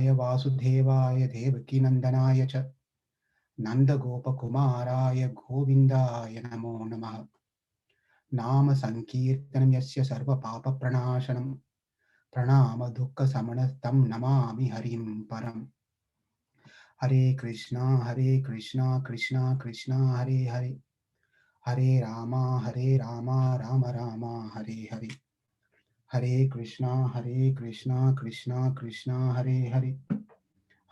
Vasudevaya Devaki Nandanaya cha Nanda Gopakumaraya Govindaya Namo Namaha. Nama Sankirtanam Yasya Sarva Papa Pranashanam Pranama Dukkha Samanastam Namami Harim Param. Hare Krishna, Krishna Krishna, Hare Hare, Hare Rama, Rama Rama, Hare Hare. Hare Krishna, Krishna Krishna, Hare Hare,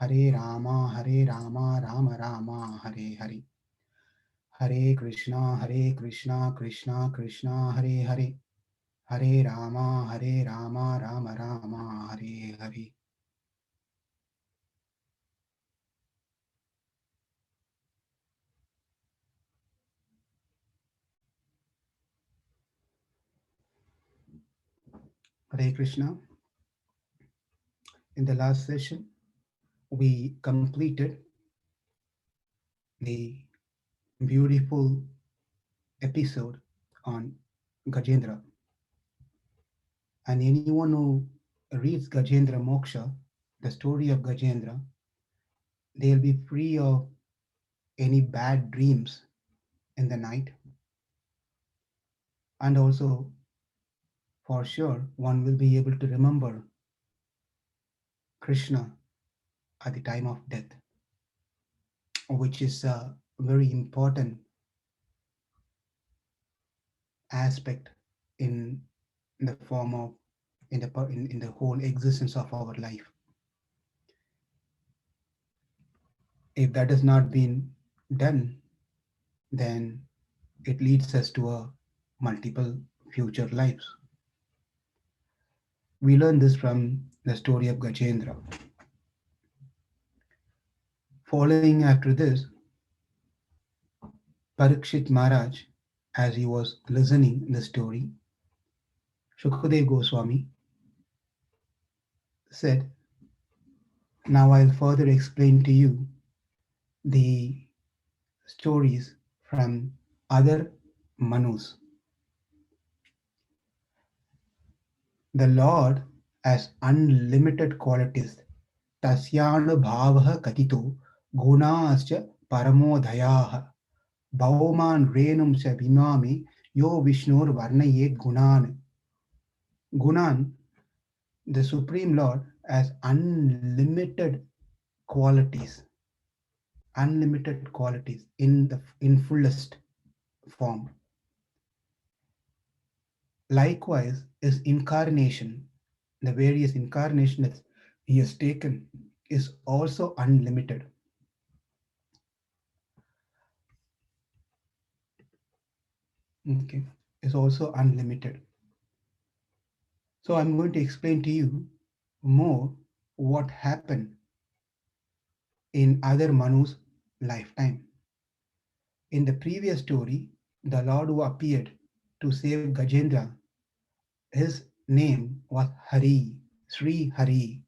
Hare Rama, Rama Rama, Hare Hare. Hare Krishna, Krishna Krishna, Hare Hare, Hare Rama, Rama Rama, Hare Hare. Hare Krishna. In the last session, we completed the beautiful episode on Gajendra. And anyone who reads Gajendra Moksha, the story of Gajendra, they'll be free of any bad dreams in the night. And also, for sure, one will be able to remember Krishna at the time of death, which is a very important aspect in the form of in the whole existence of our life. If that has not been done, then it leads us to a multiple future lives. We learn this from the story of Gajendra. Following after this, Parikshit Maharaj, as he was listening the story, Shukadev Goswami said, "Now I'll further explain to you the stories from other Manus. The Lord has unlimited qualities. Tasyanu bhavaha katito gunascha paramodhayaha bhauman renum sa vimami yo vishnur varnayet gunan." Gunan, the Supreme Lord, has unlimited qualities in fullest form. Likewise, his incarnation, the various incarnations he has taken, is also unlimited. Okay, is also unlimited. So I'm going to explain to you more what happened in other Manu's lifetime. In the previous story, the Lord who appeared to save Gajendra, his name was Hari, Sri Hari.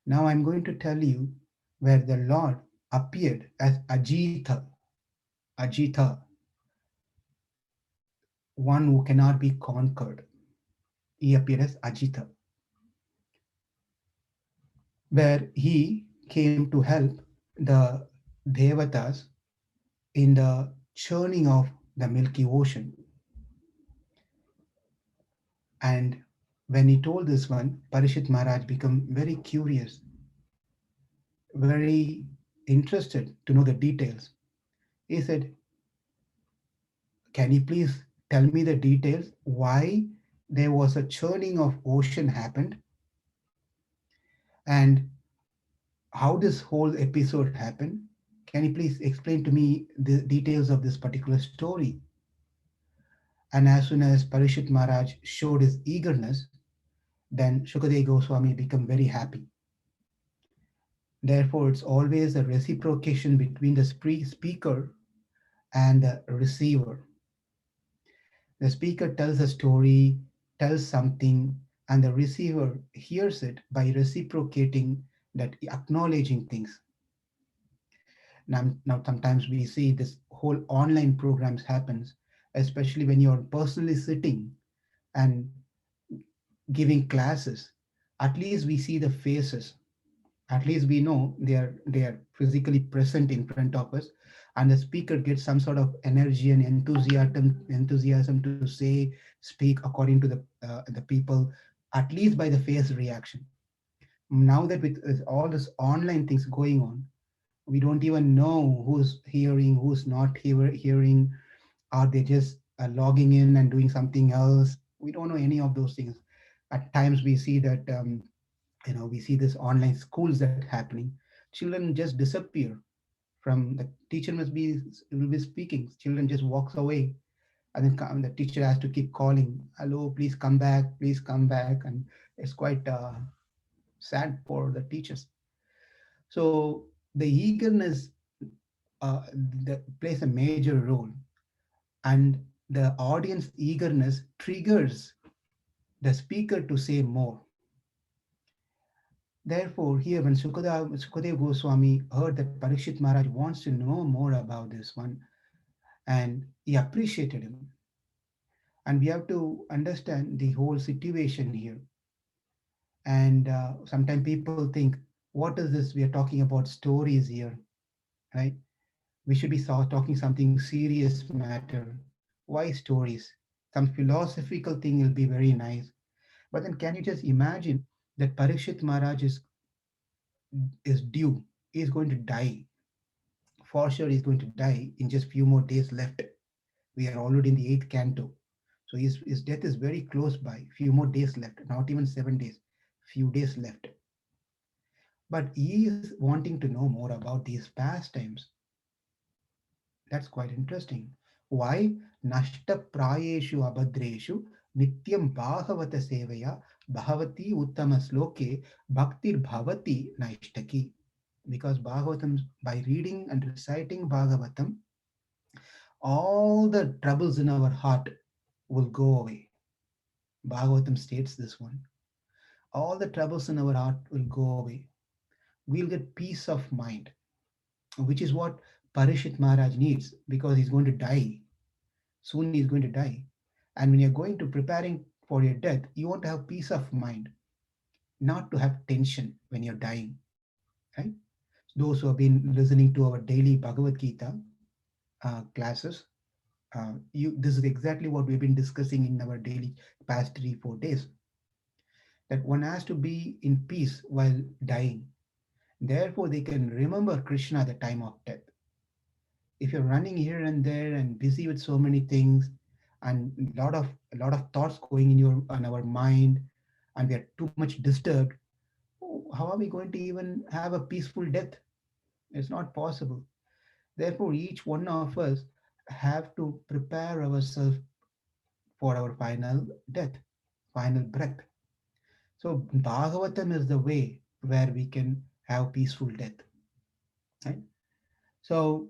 Now I'm going to tell you where the Lord appeared as Ajitha, Ajitha, one who cannot be conquered. He appeared as Ajitha, where he came to help the Devatas in the churning of the Milky Ocean. And when he told this one, Parishit Maharaj became very curious, very interested to know the details. He said, "Can you please tell me the details why there was a churning of ocean happened and how this whole episode happened? Can you please explain to me the details of this particular story?" And as soon as Parishit Maharaj showed his eagerness, then Shukadev Goswami became very happy. Therefore, it's always a reciprocation between the speaker and the receiver. The speaker tells a story, tells something, and the receiver hears it by reciprocating, that acknowledging things. Now sometimes we see this whole online programs happens, especially when you're personally sitting and giving classes. At least we see the faces. At least we know they are physically present in front of us, and the speaker gets some sort of energy and enthusiasm to say, speak according to the people, at least by the face reaction. Now that with all this online things going on, we don't even know who's hearing, who's not hearing. Are they just logging in and doing something else? We don't know any of those things. At times we see that we see this online schools that happening. Children just disappear from the teacher must be will be speaking. Children just walks away, and then the teacher has to keep calling, "Hello, please come back, please come back," and it's quite sad for the teachers. So the eagerness that plays a major role, and the audience eagerness triggers the speaker to say more. Therefore, here when Sukadev Goswami heard that Parikshit Maharaj wants to know more about this one, and he appreciated him. And we have to understand the whole situation here. And sometimes people think, what is this? We are talking about stories here, right? We should be talking something serious matter. Why stories? Some philosophical thing will be very nice. But then can you just imagine that Parikshit Maharaj is due. He is going to die. For sure, he's going to die in just few more days left. We are already in the eighth canto. So his death is very close by. Few more days left. Not even 7 days. Few days left. But he is wanting to know more about these pastimes. That's quite interesting. Why? Nashta prayeshu abhadreshu nityam bhagavata sevaya bhavati uttama sloke bhaktir bhavati naishtaki. Because Bhagavatam, by reading and reciting Bhagavatam, all the troubles in our heart will go away. Bhagavatam states this one. All the troubles in our heart will go away. We'll get peace of mind, which is what Parishit Maharaj needs because he's going to die. Soon he's going to die. And when you're going to preparing for your death, you want to have peace of mind, not to have tension when you're dying, right? Those who have been listening to our daily Bhagavad Gita classes, this is exactly what we've been discussing in our daily past 3 4 days. That one has to be in peace while dying. Therefore, they can remember Krishna at the time of death. If you're running here and there and busy with so many things, and a lot of thoughts going in your on our mind, and we are too much disturbed, how are we going to even have a peaceful death? It's not possible. Therefore, each one of us have to prepare ourselves for our final death, final breath. So Bhagavatam is the way where we can have peaceful death. Right? So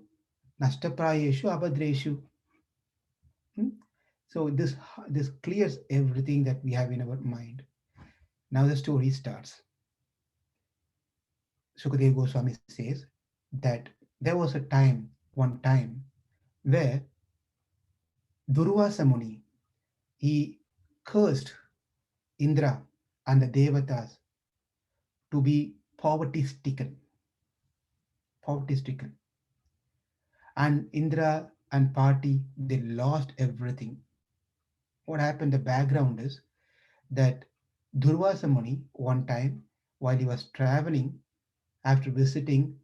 Nashtaprayeshu Abhadreshu. hmm? So this clears everything that we have in our mind. Now the story starts. Sukadeva Goswami says that there was a time, one time, where Durvasa Muni, he cursed Indra and the Devatas to be poverty stricken, poverty stricken. And Indra and party, they lost everything. What happened? The background is that Durvasa Muni, one time, while he was traveling after visiting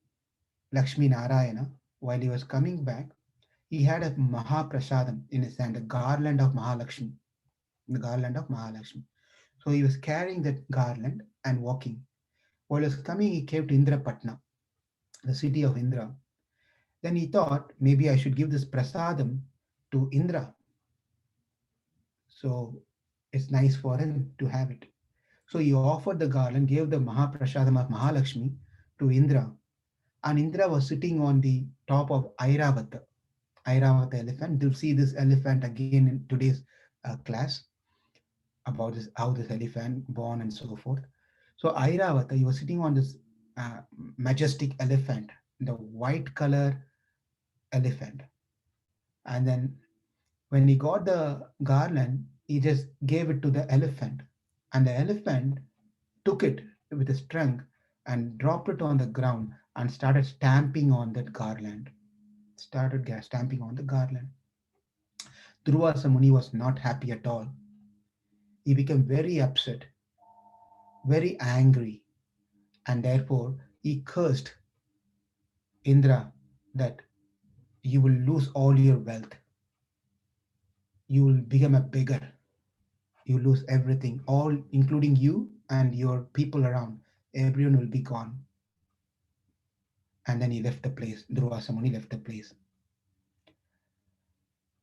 Lakshmi Narayana, while he was coming back, he had a Mahaprasadam in his hand, a garland of Mahalakshmi, the garland of Mahalakshmi. So he was carrying that garland and walking. While he was coming, he came to Indrapatna, the city of Indra. Then he thought, maybe I should give this prasadam to Indra. So it's nice for him to have it. So he offered the garland, gave the Mahaprasadam of Mahalakshmi to Indra. And Indra was sitting on the top of Airavata elephant. You'll see this elephant again in today's class about this, how this elephant born and so forth. So Airavata, he was sitting on this uh, majestic elephant, the white color elephant. And then when he got the garland, he just gave it to the elephant. And the elephant took it with his trunk and dropped it on the ground and started stamping on that garland. Stamping on the garland. Durvasa Muni was not happy at all. He became very upset, very angry, and therefore he cursed Indra that you will lose all your wealth, you will become a beggar, you lose everything, all including you and your people around. Everyone will be gone. And then he left the place. Durvasa Muni left the place.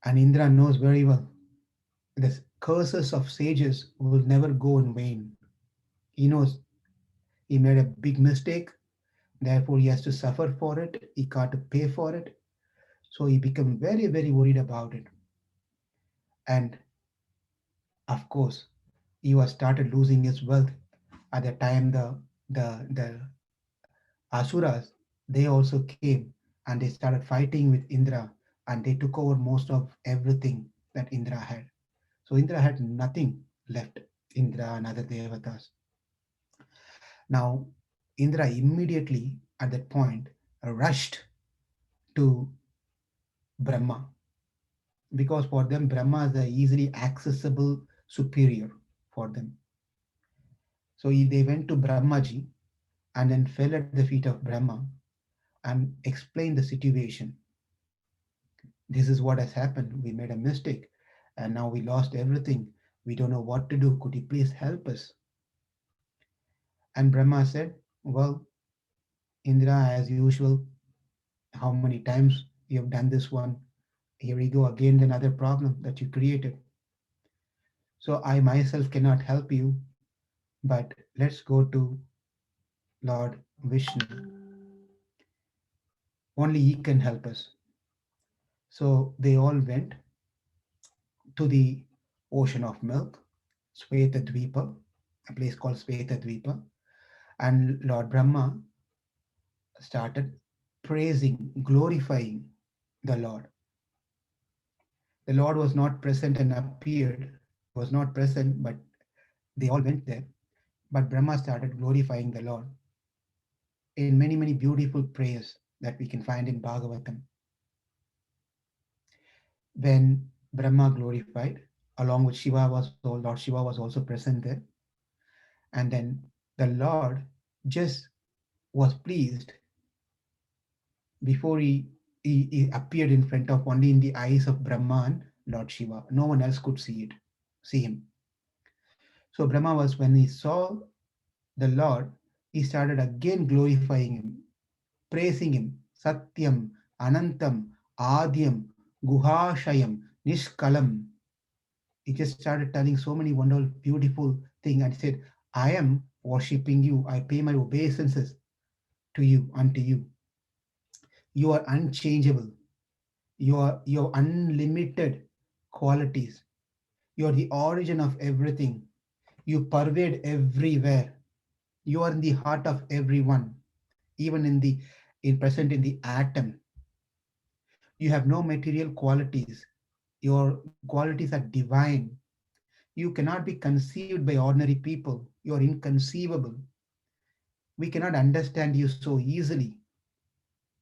And Indra knows very well the curses of sages will never go in vain. He knows he made a big mistake, therefore he has to suffer for it. He got to pay for it. So he became very, very worried about it. And of course, he was started losing his wealth at the time the Asuras, they also came and they started fighting with Indra and they took over most of everything that Indra had. So Indra had nothing left, Indra and other devatas. Now, Indra immediately at that point rushed to Brahma because for them, Brahma is a easily accessible superior for them. So they went to Brahmaji and then fell at the feet of Brahma and explained the situation. This is what has happened. We made a mistake and now we lost everything. We don't know what to do. Could you please help us? And Brahma said, well, Indra, as usual, how many times you have done this one? Here we go again, another problem that you created. So I myself cannot help you, but let's go to Lord Vishnu. Only he can help us. So they all went to the ocean of milk, Sweta Dvipa, a place called Sweta Dvipa, and Lord Brahma started praising, glorifying the Lord. The Lord was not present and appeared. He was not present, but they all went there. But Brahma started glorifying the Lord in many, many beautiful prayers that we can find in Bhagavatam. When Brahma glorified, along with Shiva was Lord Shiva was also present there. And then the Lord just was pleased before he appeared in front of only in the eyes of Brahma and Lord Shiva. No one else could see him. So Brahma was when he saw the Lord, he started again glorifying him, praising him. Satyam, Anantam, Adyam, Guhashayam, Nishkalam. He just started telling so many wonderful, beautiful things and said, I am worshipping you. I pay my obeisances to you, unto you. You are unchangeable. You have unlimited qualities. You are the origin of everything. You pervade everywhere. You are in the heart of everyone, even in present in the atom. You have no material qualities. Your qualities are divine. You cannot be conceived by ordinary people. You are inconceivable. We cannot understand you so easily.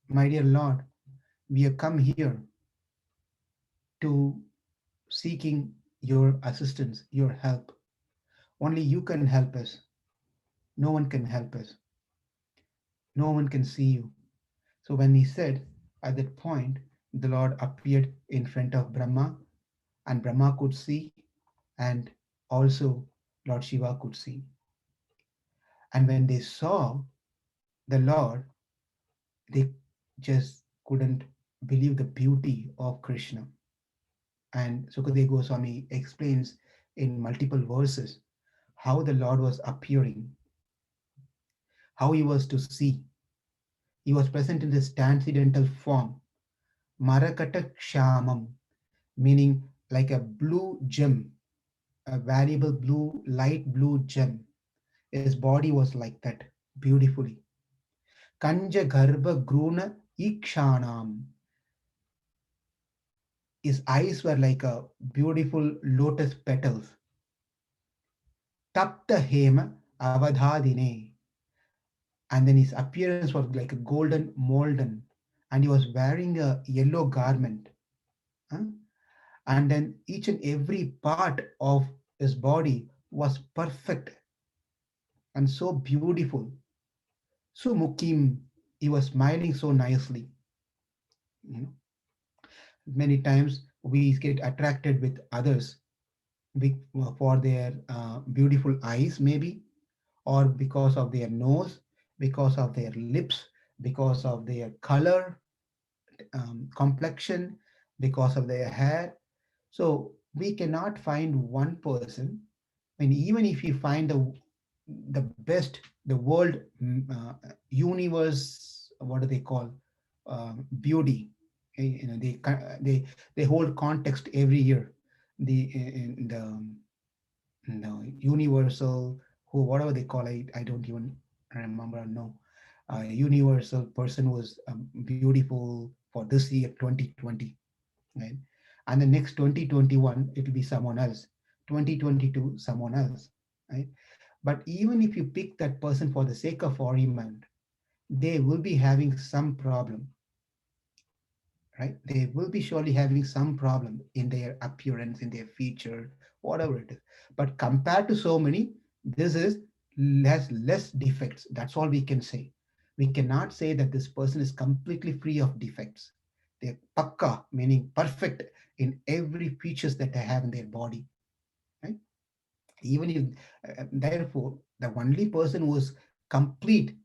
My dear Lord, we have come here to seeking your assistance, your help. Only you can help us. No one can help us. No one can see you. So when he said, at that point, the Lord appeared in front of Brahma, and Brahma could see, and also Lord Shiva could see. And when they saw the Lord, they just couldn't believe the beauty of Krishna. And Sukadeva Goswami explains in multiple verses how the Lord was appearing, how he was to see. He was present in this transcendental form, Marakata Kshamam, meaning like a blue gem, a variable blue, light blue gem. His body was like that, beautifully. Kanja Garbha Gruna Ikshanam. His eyes were like a beautiful lotus petals. Tapta Hema Avadhadine. and then his appearance was like a golden molten, and he was wearing a yellow garment. Huh? And then each and every part of his body was perfect and so beautiful. So Mukim, he was smiling so nicely. You know, many times we get attracted with others for their beautiful eyes, maybe, or because of their nose, because of their lips, because of their color, complexion, because of their hair. So we cannot find one person. I mean, even if you find the best, the world, universe, what do they call, beauty? You know, they hold context every year. In the universal, who, whatever they call it, I don't even remember. No, universal person was beautiful for this year 2020, right? And the next 2021 it will be someone else, 2022 someone else, right? But even if you pick that person for the sake of argument, they will be having some problem, right? They will be surely having some problem in their appearance, in their feature, whatever it is. But compared to so many, this is less defects. That's all we can say. We cannot say that this person is completely free of defects. They're pakka, meaning perfect in every features that they have in their body, right? Even if, therefore, the only person who is complete,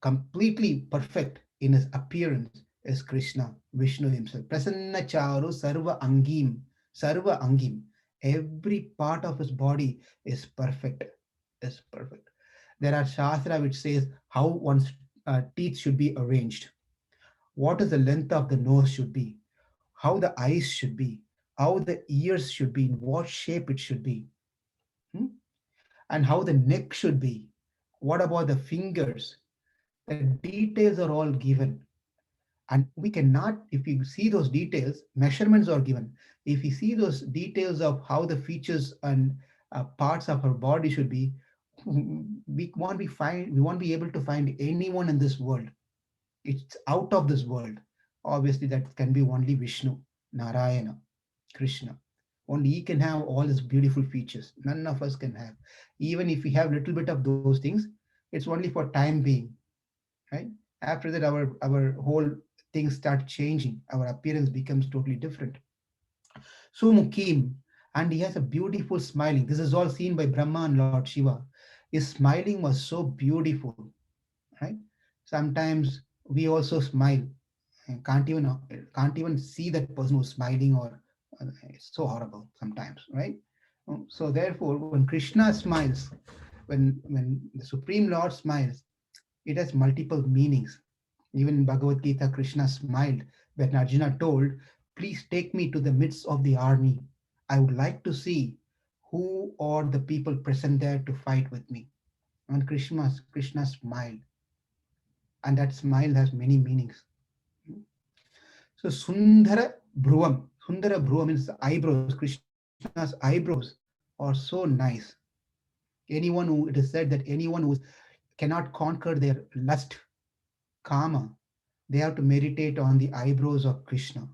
completely perfect in his appearance is Krishna, Vishnu himself. Prasanna Charu Sarva Angim. Sarva Angim. Every part of his body is perfect. Is perfect. There are Shastra which says how one's teeth should be arranged, what is the length of the nose should be, how the eyes should be, how the ears should be, in what shape it should be, hmm? And how the neck should be. What about the fingers? The details are all given, and we cannot, if you see those details, measurements are given. If you see those details of how the features and parts of our body should be, we won't be able to find anyone in this world. It's out of this world. Obviously that can be only Vishnu, Narayana, Krishna. Only he can have all his beautiful features, none of us can have. Even if we have little bit of those things, it's only for time being, right? After that, our whole things start changing. Our appearance becomes totally different. So Mukim, and he has a beautiful smiling. This is all seen by Brahma and Lord Shiva. His smiling was so beautiful, right? Sometimes we also smile and can't even see that person who's smiling, or it's so horrible sometimes, right? So therefore, when Krishna smiles, when the Supreme Lord smiles, it has multiple meanings. Even in Bhagavad Gita, Krishna smiled when Arjuna told, "Please take me to the midst of the army. I would like to see who are the people present there to fight with me." And Krishna smiled, and that smile has many meanings. So Sundara Bhuvam means eyebrows. Krishna's eyebrows are so nice. Anyone who, it is said that anyone who cannot conquer their lust, kama, they have to meditate on the eyebrows of Krishna,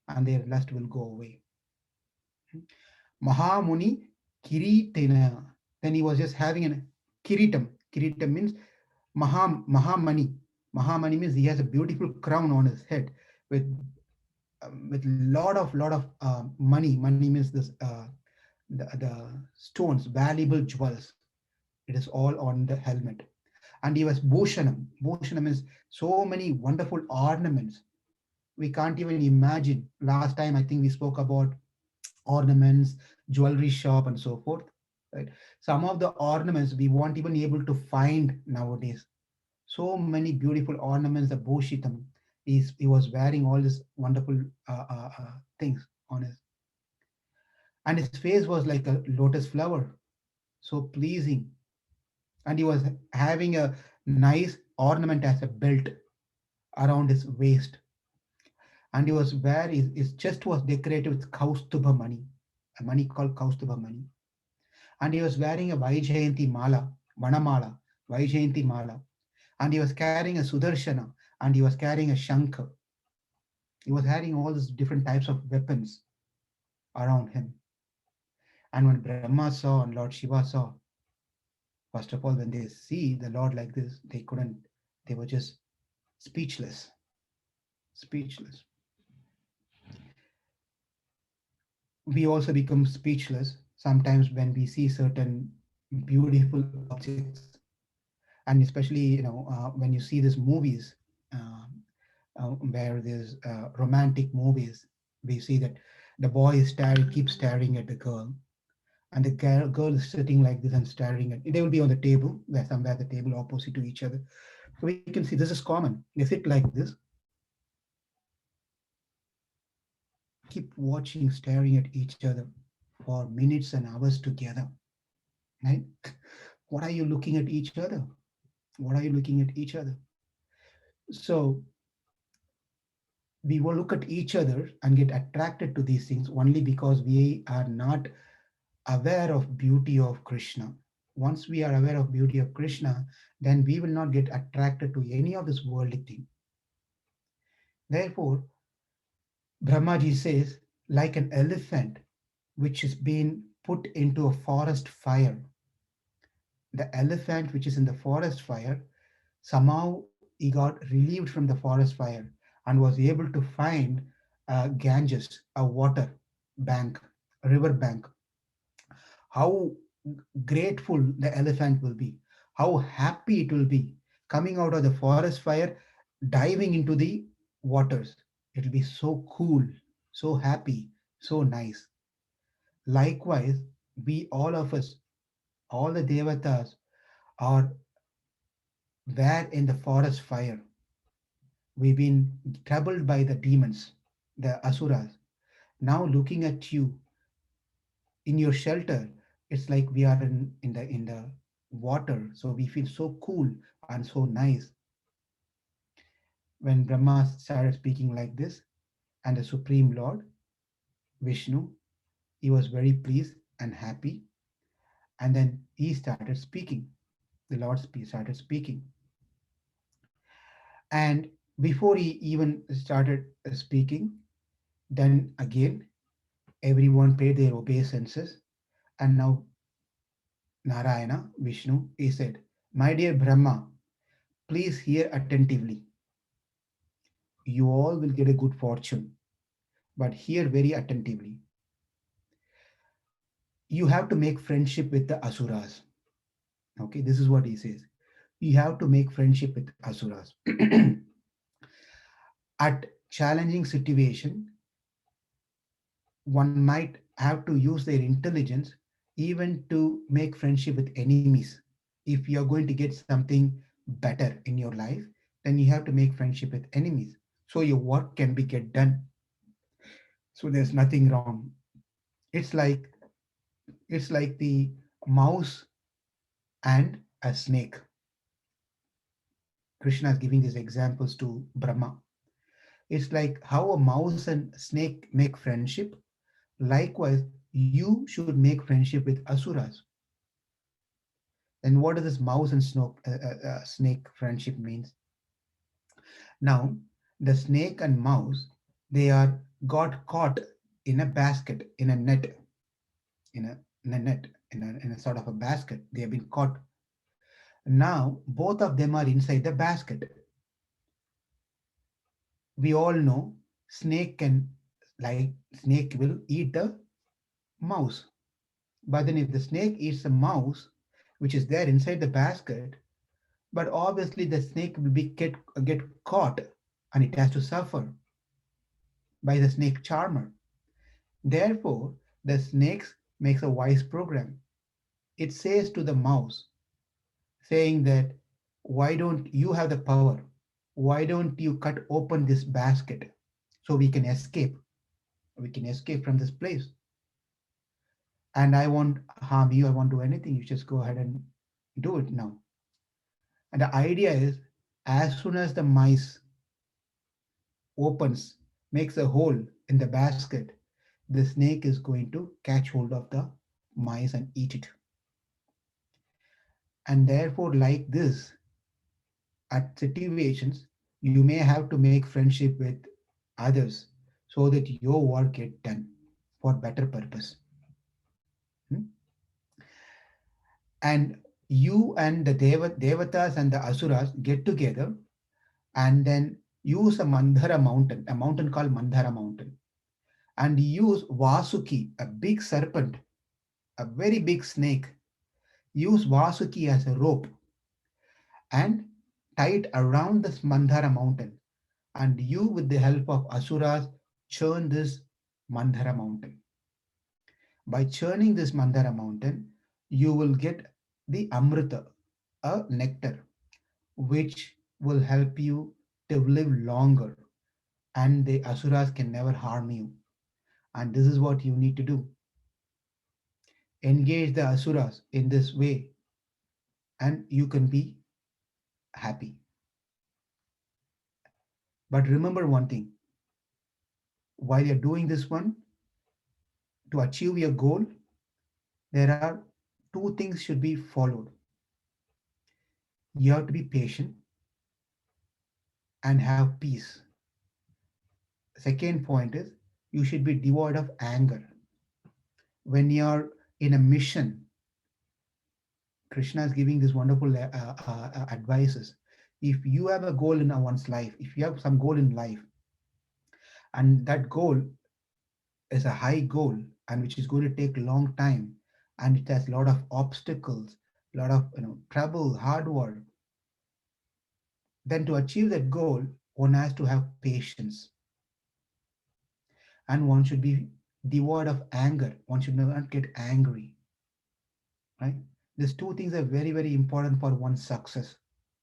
and their lust will go away. Mahamuni Kiritena. Then he was just having an Kiritam. Kiritam means Mahamani. Mahamani means he has a beautiful crown on his head with lot of money. Money means this the stones, valuable jewels. It is all on the helmet. And he was Bhushanam. Bhushanam means so many wonderful ornaments. We can't even imagine. Last time I think we spoke about ornaments, jewelry shop, and so forth. Right? Some of the ornaments we won't even able to find nowadays. So many beautiful ornaments. The Bhushitam, he was wearing all these wonderful things on his, and his face was like a lotus flower, so pleasing. And he was having a nice ornament as a belt around his waist, and he was where his chest was decorated with Kaustubha money, a money called Kaustubha money, and he was wearing a Vaijayanti mala, Vanamala, Vaijayanti mala. and he was carrying a Sudarshana, and he was carrying a Shankar. He was having all these different types of weapons around him. And when Brahma saw and Lord Shiva saw, first of all, when they see the Lord like this, they couldn't, they were just speechless. Speechless. We also become speechless sometimes when we see certain beautiful objects, and especially when you see these movies, uh, where there's romantic movies, we see that the boy is keeps staring at the girl, and the girl is sitting like this and staring at. They will be on the table, where somewhere the table opposite to each other. So we can see this is common. They sit like this, keep watching, staring at each other for minutes and hours together. Right? What are you looking at each other? What are you looking at each other? So we will look at each other and get attracted to these things only because we are not aware of beauty of Krishna. Once we are aware of beauty of Krishna, then we will not get attracted to any of this worldly thing. Therefore, Brahmaji says, like an elephant which has been put into a forest fire, the elephant which is in the forest fire, somehow he got relieved from the forest fire and was able to find Ganges, a water bank, a river bank. How grateful the elephant will be, how happy it will be coming out of the forest fire, diving into the waters. It'll be so cool, so happy, so nice. Likewise, we all of us, all the devatas are were in the forest fire. We've been troubled by the demons, the asuras. Now looking at you in your shelter, it's like we are in the water. So we feel so cool and so nice. When Brahma started speaking like this, and the Supreme Lord, Vishnu, he was very pleased and happy. And then he started speaking. The Lord started speaking. And before he even started speaking, then again, everyone paid their obeisances. And now Narayana, Vishnu, he said, "My dear Brahma, please hear attentively. You all will get a good fortune, but hear very attentively. You have to make friendship with the Asuras." Okay, this is what he says. You have to make friendship with Asuras. At challenging situation, one might have to use their intelligence even to make friendship with enemies. If you're going to get something better in your life, then you have to make friendship with enemies so your work can be get done. So there's nothing wrong. It's like it's like the mouse and a snake. Krishna is giving these examples to Brahma. It's like how a mouse and snake make friendship. Likewise, you should make friendship with asuras. Then what does this mouse and snake friendship means? Now, the snake and mouse, they are got caught in a basket, in a net, in a net, in a sort of a basket. They have been caught. Now, both of them are inside the basket. We all know snake can, like, snake will eat the mouse. But then if the snake eats the mouse, which is there inside the basket, but obviously the snake will get caught and it has to suffer by the snake charmer. Therefore, the snake makes a wise program. It says to the mouse, saying that, why don't you have the power? Why don't you cut open this basket so we can escape? We can escape from this place. And I won't harm you, I won't do anything. You just go ahead and do it now. And the idea is, as soon as the mice opens, makes a hole in the basket, the snake is going to catch hold of the mice and eat it. And therefore, like this, At situations, you may have to make friendship with others so that your work get done for better purpose. Hmm? And you and the devatas and the asuras get together and then use a mountain called Mandhara mountain, and use Vasuki, a big serpent, a very big snake. Use Vasuki as a rope and tie it around this Mandhara mountain. And you, with the help of asuras, churn this Mandhara mountain. By churning this Mandhara mountain, you will get the Amrita, a nectar, which will help you to live longer, and the asuras can never harm you. And this is what you need to do: engage the asuras in this way, and you can be happy. But remember one thing: while you're doing this one, to achieve your goal, there are two things should be followed. You have to be patient and have peace. Second point is, you should be devoid of anger. When you're in a mission, Krishna is giving these wonderful advices. If you have a goal in one's life, if you have some goal in life, and that goal is a high goal and which is going to take a long time, and it has a lot of obstacles, a lot of trouble, hard work, then to achieve that goal, one has to have patience, and one should be devoid of anger. One should not get angry, right? These two things are very, very important for one's success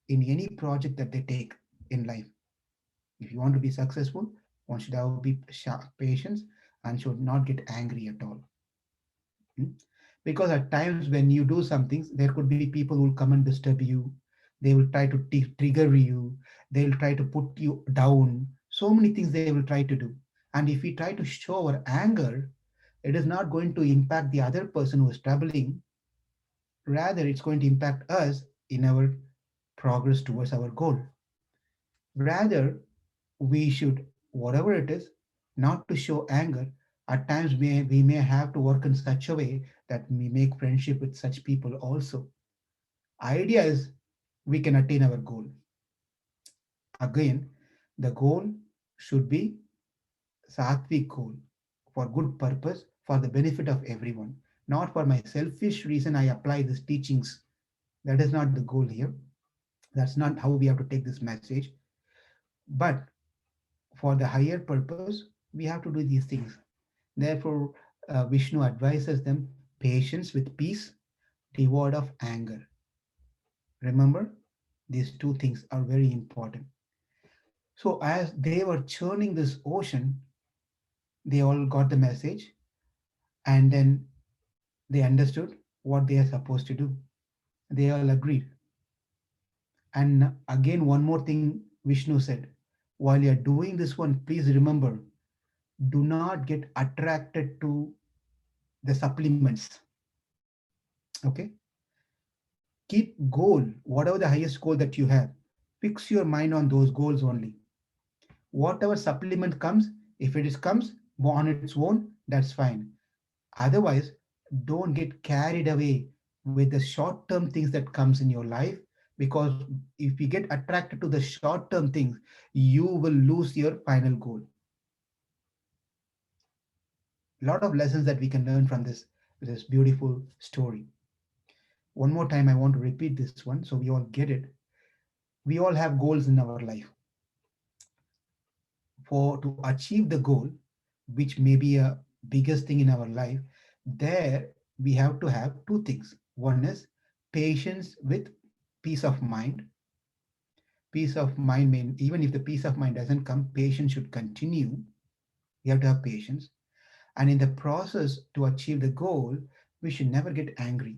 in any project that they take in life. If you want to be successful, one should have be patience and should not get angry at all. Hmm? Because at times when you do some things, there could be people who will come and disturb you. They will try to trigger you. They will try to put you down. So many things they will try to do. And if we try to show our anger, it is not going to impact the other person who is troubling. Rather, it's going to impact us in our progress towards our goal. Rather, we should, whatever it is, not to show anger. At times, we may have to work in such a way that we make friendship with such people also. Idea is we can attain our goal. Again, the goal should be sattvic goal for good purpose, for the benefit of everyone, not for my selfish reason I apply these teachings. That is not the goal here. That's not how we have to take this message. But for the higher purpose, we have to do these things. Therefore, Vishnu advises them patience with peace, devoid of anger. Remember, these two things are very important. So, as they were churning this ocean, they all got the message, and then they understood what they are supposed to do. They all agreed. And again, one more thing Vishnu said: while you're doing this one, please remember, do not get attracted to the supplements. Okay, keep goal, whatever the highest goal that you have, fix your mind on those goals only. Whatever supplement comes, if it is comes on its own, that's fine. Otherwise, don't get carried away with the short term things that comes in your life, because if you get attracted to the short term things, you will lose your final goal. A lot of lessons that we can learn from this beautiful story. One more time, I want to repeat this one so we all get it. We all have goals in our life. For to achieve the goal, which may be a biggest thing in our life, there we have to have two things. One is patience with peace of mind. Peace of mind mean, even if the peace of mind doesn't come, patience should continue. We have to have patience. And in the process to achieve the goal, we should never get angry.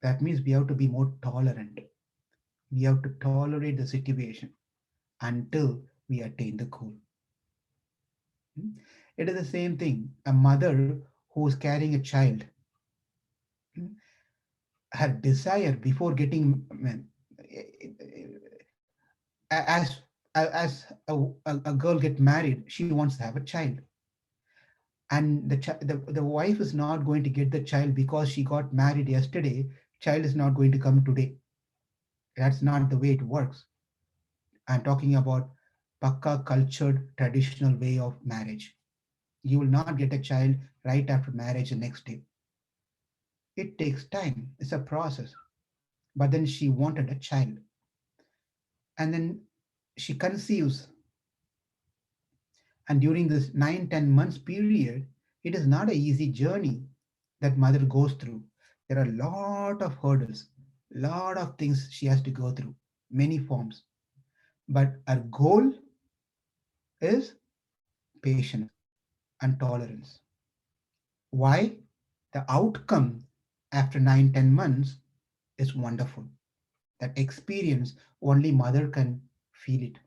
That means we have to be more tolerant. We have to tolerate the situation until we attain the goal. Hmm? It is the same thing. A mother who is carrying a child, hmm, her desire before getting, as as a girl get married, she wants to have a child, and the wife is not going to get the child because she got married yesterday. Child is not going to come today. That's not the way it works. I'm talking about pakka cultured traditional way of marriage. You will not get a child right after marriage the next day. It takes time. It's a process. But then she wanted a child, and then she conceives, and during this 9-10 months period, it is not an easy journey that mother goes through. There are a lot of hurdles, lot of things she has to go through, many forms. But our goal is patience and tolerance. Why? The outcome after 9-10 months is wonderful. That experience only mother can feel it,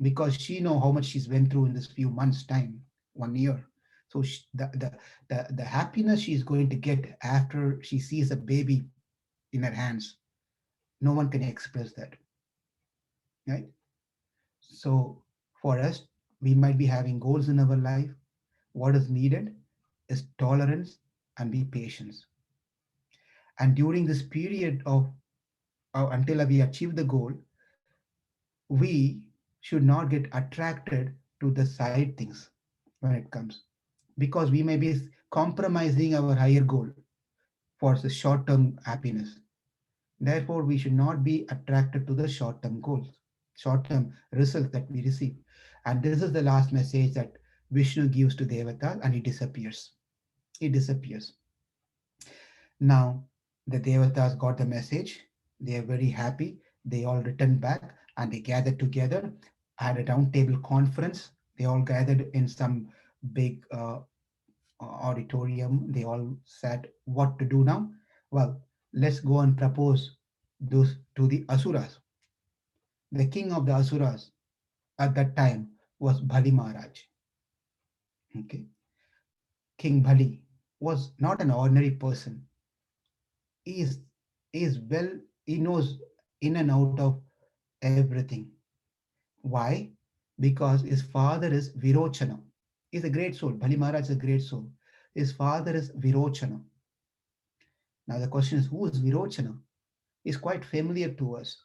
because she know how much she's went through in this few months time, 1 year. So the happiness she's going to get after she sees a baby in her hands, no one can express that, right? So for us, we might be having goals in our life. What is needed is tolerance and be patient. And during this period of until we achieve the goal, we should not get attracted to the side things when it comes, because we may be compromising our higher goal for the short term happiness. Therefore, we should not be attracted to the short term goals, short term results that we receive. And this is the last message that Vishnu gives to Devata, and it disappears. It disappears. Now, the Devatas got the message. They are very happy. They all returned back and they gathered together, had a round table conference. They all gathered in some big auditorium. They all said, what to do now? Well, let's go and propose those to the Asuras. The king of the Asuras at that time was Bali Maharaj. Okay. King Bali was not an ordinary person. He is, he is well, he knows in and out of everything. Why? Because his father is Virochana. He's a great soul. Bali Maharaj is a great soul. His father is Virochana. Now the question is, who is Virochana? Is quite familiar to us.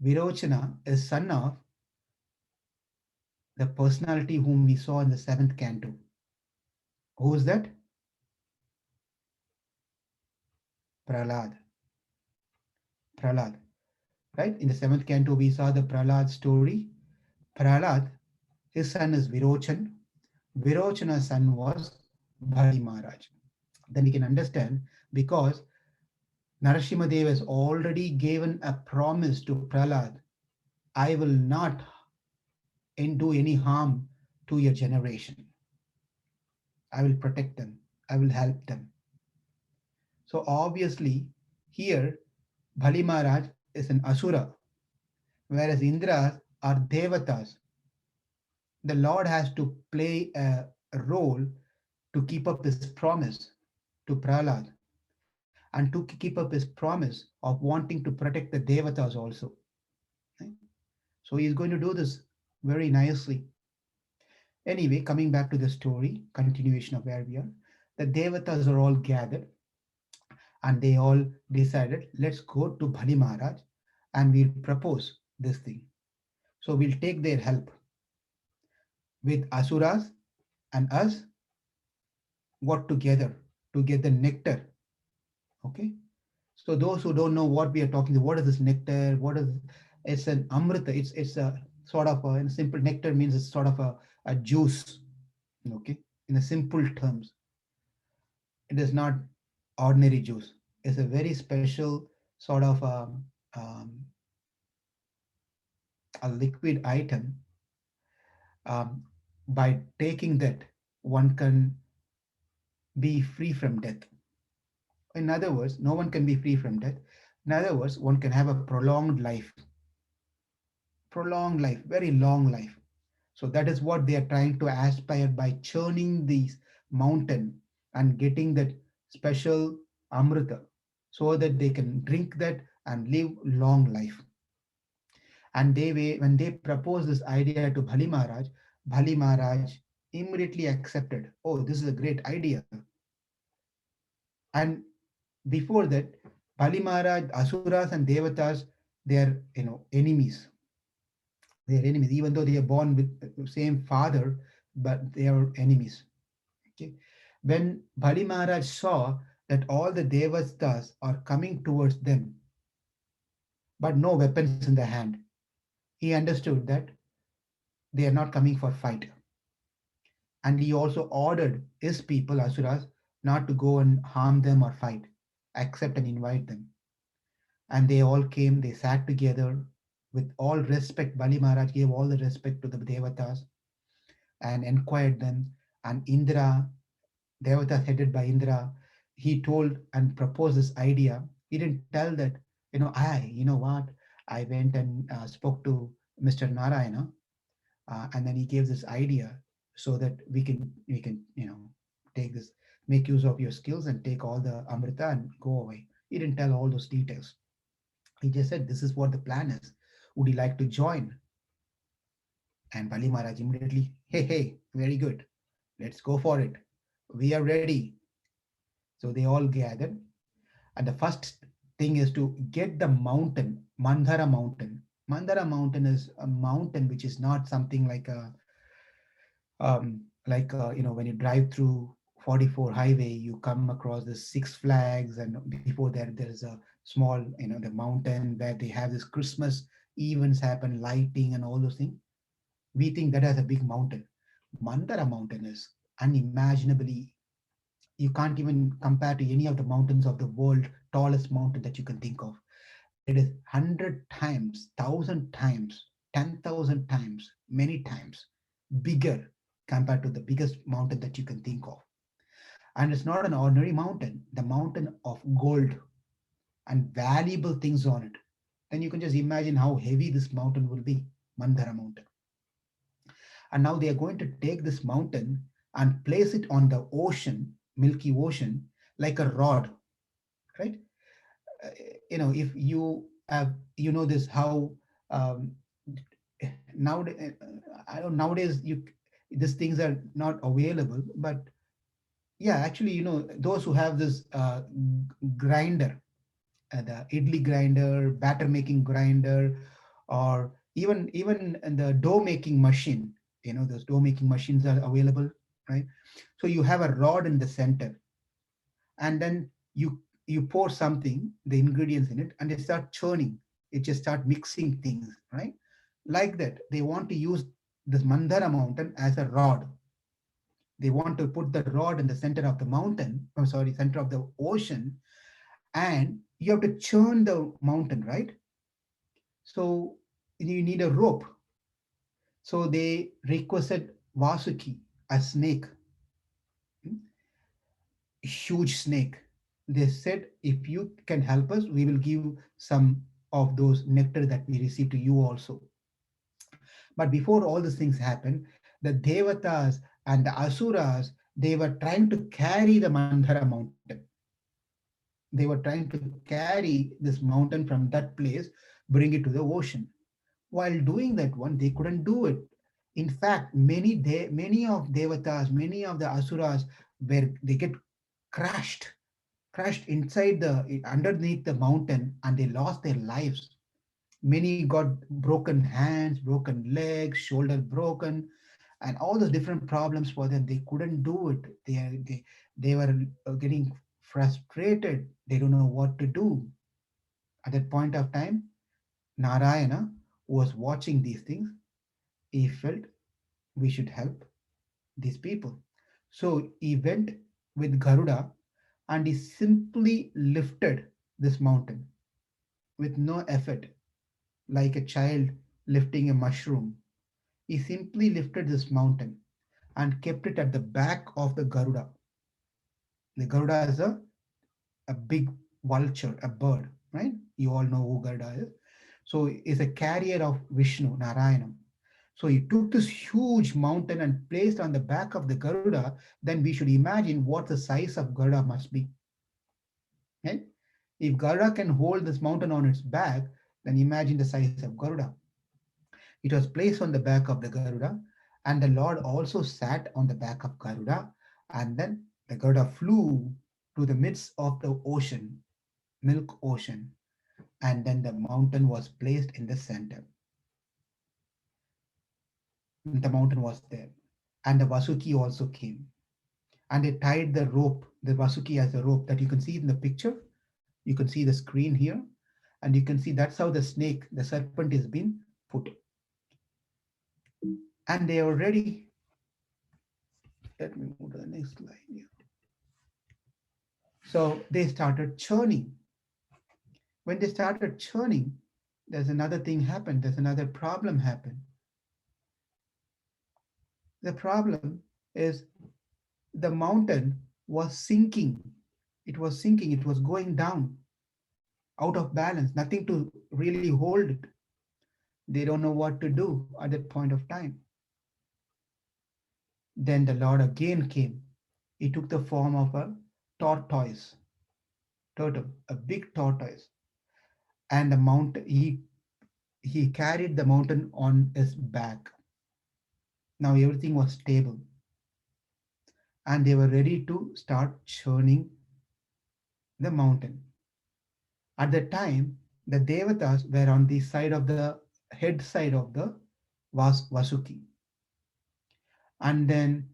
Virochana is son of the personality whom we saw in the seventh canto. Who is that? Prahlad. Prahlad. Right? In the seventh canto, we saw the Prahlad story. Prahlad, his son is Virochan. Virochana's son was Bali Maharaj. Then we can understand, because Narasimhadev has already given a promise to Prahlad, I will not do any harm to your generation. I will protect them. I will help them. So obviously, here Bali Maharaj is an Asura, whereas Indras are Devatas. The Lord has to play a role to keep up his promise to Prahlad, and to keep up his promise of wanting to protect the Devatas also. Right? So he is going to do this very nicely. Anyway, coming back to the story, continuation of where we are, the Devatas are all gathered and they all decided, let's go to Bali Maharaj and we'll propose this thing. So we'll take their help with Asuras and us, work together to get the nectar. Okay. So those who don't know what we are talking about, what is this nectar? What is, it's an amrita. It's a sort of in simple, nectar means it's sort of a juice. Okay. In a simple terms, it is not ordinary juice. It's a very special sort of um, a liquid item. Um, by taking that, one can be free from death. In other words, no one can be free from death. In other words, one can have a prolonged life, very long life. So that is what they are trying to aspire by churning these mountain and getting that special amrita, so that they can drink that and live long life. And when they proposed this idea to Bali Maharaj immediately accepted. Oh, this is a great idea. And before that, Bali Maharaj, Asuras and Devatas, they are enemies. They are enemies, even though they are born with the same father, but they are enemies. Okay. When Bali Maharaj saw that all the Devatas are coming towards them, but no weapons in the hand, he understood that they are not coming for fight. And he also ordered his people, Asuras, not to go and harm them or fight, accept and invite them. And they all came, they sat together with all respect. Bali Maharaj gave all the respect to the Devatas and inquired them. And Indra, Devatas headed by Indra, he told and proposed this idea. He didn't tell that, you know what, I went and spoke to Mr. Narayana, and then he gave this idea so that we can take this, make use of your skills and take all the amrita and go away. He didn't tell all those details. He just said, this is what the plan is. Would you like to join? And Bali Maharaj immediately, hey, very good. Let's go for it. We are ready. So they all gathered. And the first thing is to get the mountain, Mandara mountain. Mandara mountain is a mountain which is not something when you drive through 44 highway, you come across the Six Flags, and before there is a small, the mountain where they have this Christmas events happen, lighting and all those things. We think that has a big mountain. Mandara mountain is unimaginably, you can't even compare to any of the mountains of the world, tallest mountain that you can think of. It is 100 times, 1,000 times, 10,000 times, many times bigger compared to the biggest mountain that you can think of. And it's not an ordinary mountain, the mountain of gold and valuable things on it. Then you can just imagine how heavy this mountain will be, Mandara mountain. And now they are going to take this mountain and place it on the ocean, Milky Ocean, like a rod, right? Uh, if you have, this how um, nowadays, I don't nowadays you these things are not available, but yeah, actually, those who have this grinder, the idli grinder, batter making grinder, or even the dough making machine. Those dough making machines are available, right? So you have a rod in the center, and then you pour something, the ingredients in it, and they start churning. It just start mixing things, right? Like that, they want to use this Mandara mountain as a rod. They want to put the rod in the center of the mountain, oh sorry, center of the ocean, and you have to churn the mountain, right? So you need a rope. So they requested Vasuki, a snake, huge snake. They said, if you can help us, we will give some of those nectar that we receive to you also. But before all these things happened, the Devatas and the Asuras, they were trying to carry the Mandara mountain. They were trying to carry this mountain from that place, bring it to the ocean. While doing that one, they couldn't do it. In fact, many of Devatas, many of the Asuras, where they get crashed, crashed inside the underneath the mountain, and they lost their lives. Many got broken hands, broken legs, shoulder broken, and all those different problems for them. They couldn't do it. They were getting frustrated. They don't know what to do. At that point of time, Narayana was watching these things. He felt we should help these people. So he went with Garuda and he simply lifted this mountain with no effort, like a child lifting a mushroom. He simply lifted this mountain and kept it at the back of the Garuda. The Garuda is a big vulture, a bird, right? You all know who Garuda is. So is a carrier of Vishnu, Narayana. So he took this huge mountain and placed on the back of the Garuda. Then we should imagine what the size of Garuda must be. Right? If Garuda can hold this mountain on its back, then imagine the size of Garuda. It was placed on the back of the Garuda, and the Lord also sat on the back of Garuda, and then the Garuda flew to the midst of the ocean, milk ocean, and then the mountain was placed in the center. The mountain was there, and the Vasuki also came, and they tied the rope, the Vasuki as a rope that you can see in the picture. You can see the screen here, and you can see that's how the snake, the serpent, is being put, and they are ready. Let me move to the next slide here. So they started churning. When they started churning, there's another thing happened. There's another problem happened. The problem is the mountain was sinking. It was sinking. It was going down, out of balance. Nothing to really hold it. They don't know what to do at that point of time. Then the Lord again came. He took the form of a tortoise, turtle, a big tortoise, and the mountain. He carried the mountain on his back. Now everything was stable, and they were ready to start churning the mountain. At the time, the Devatas were on the side of the head side of the Vasuki, and then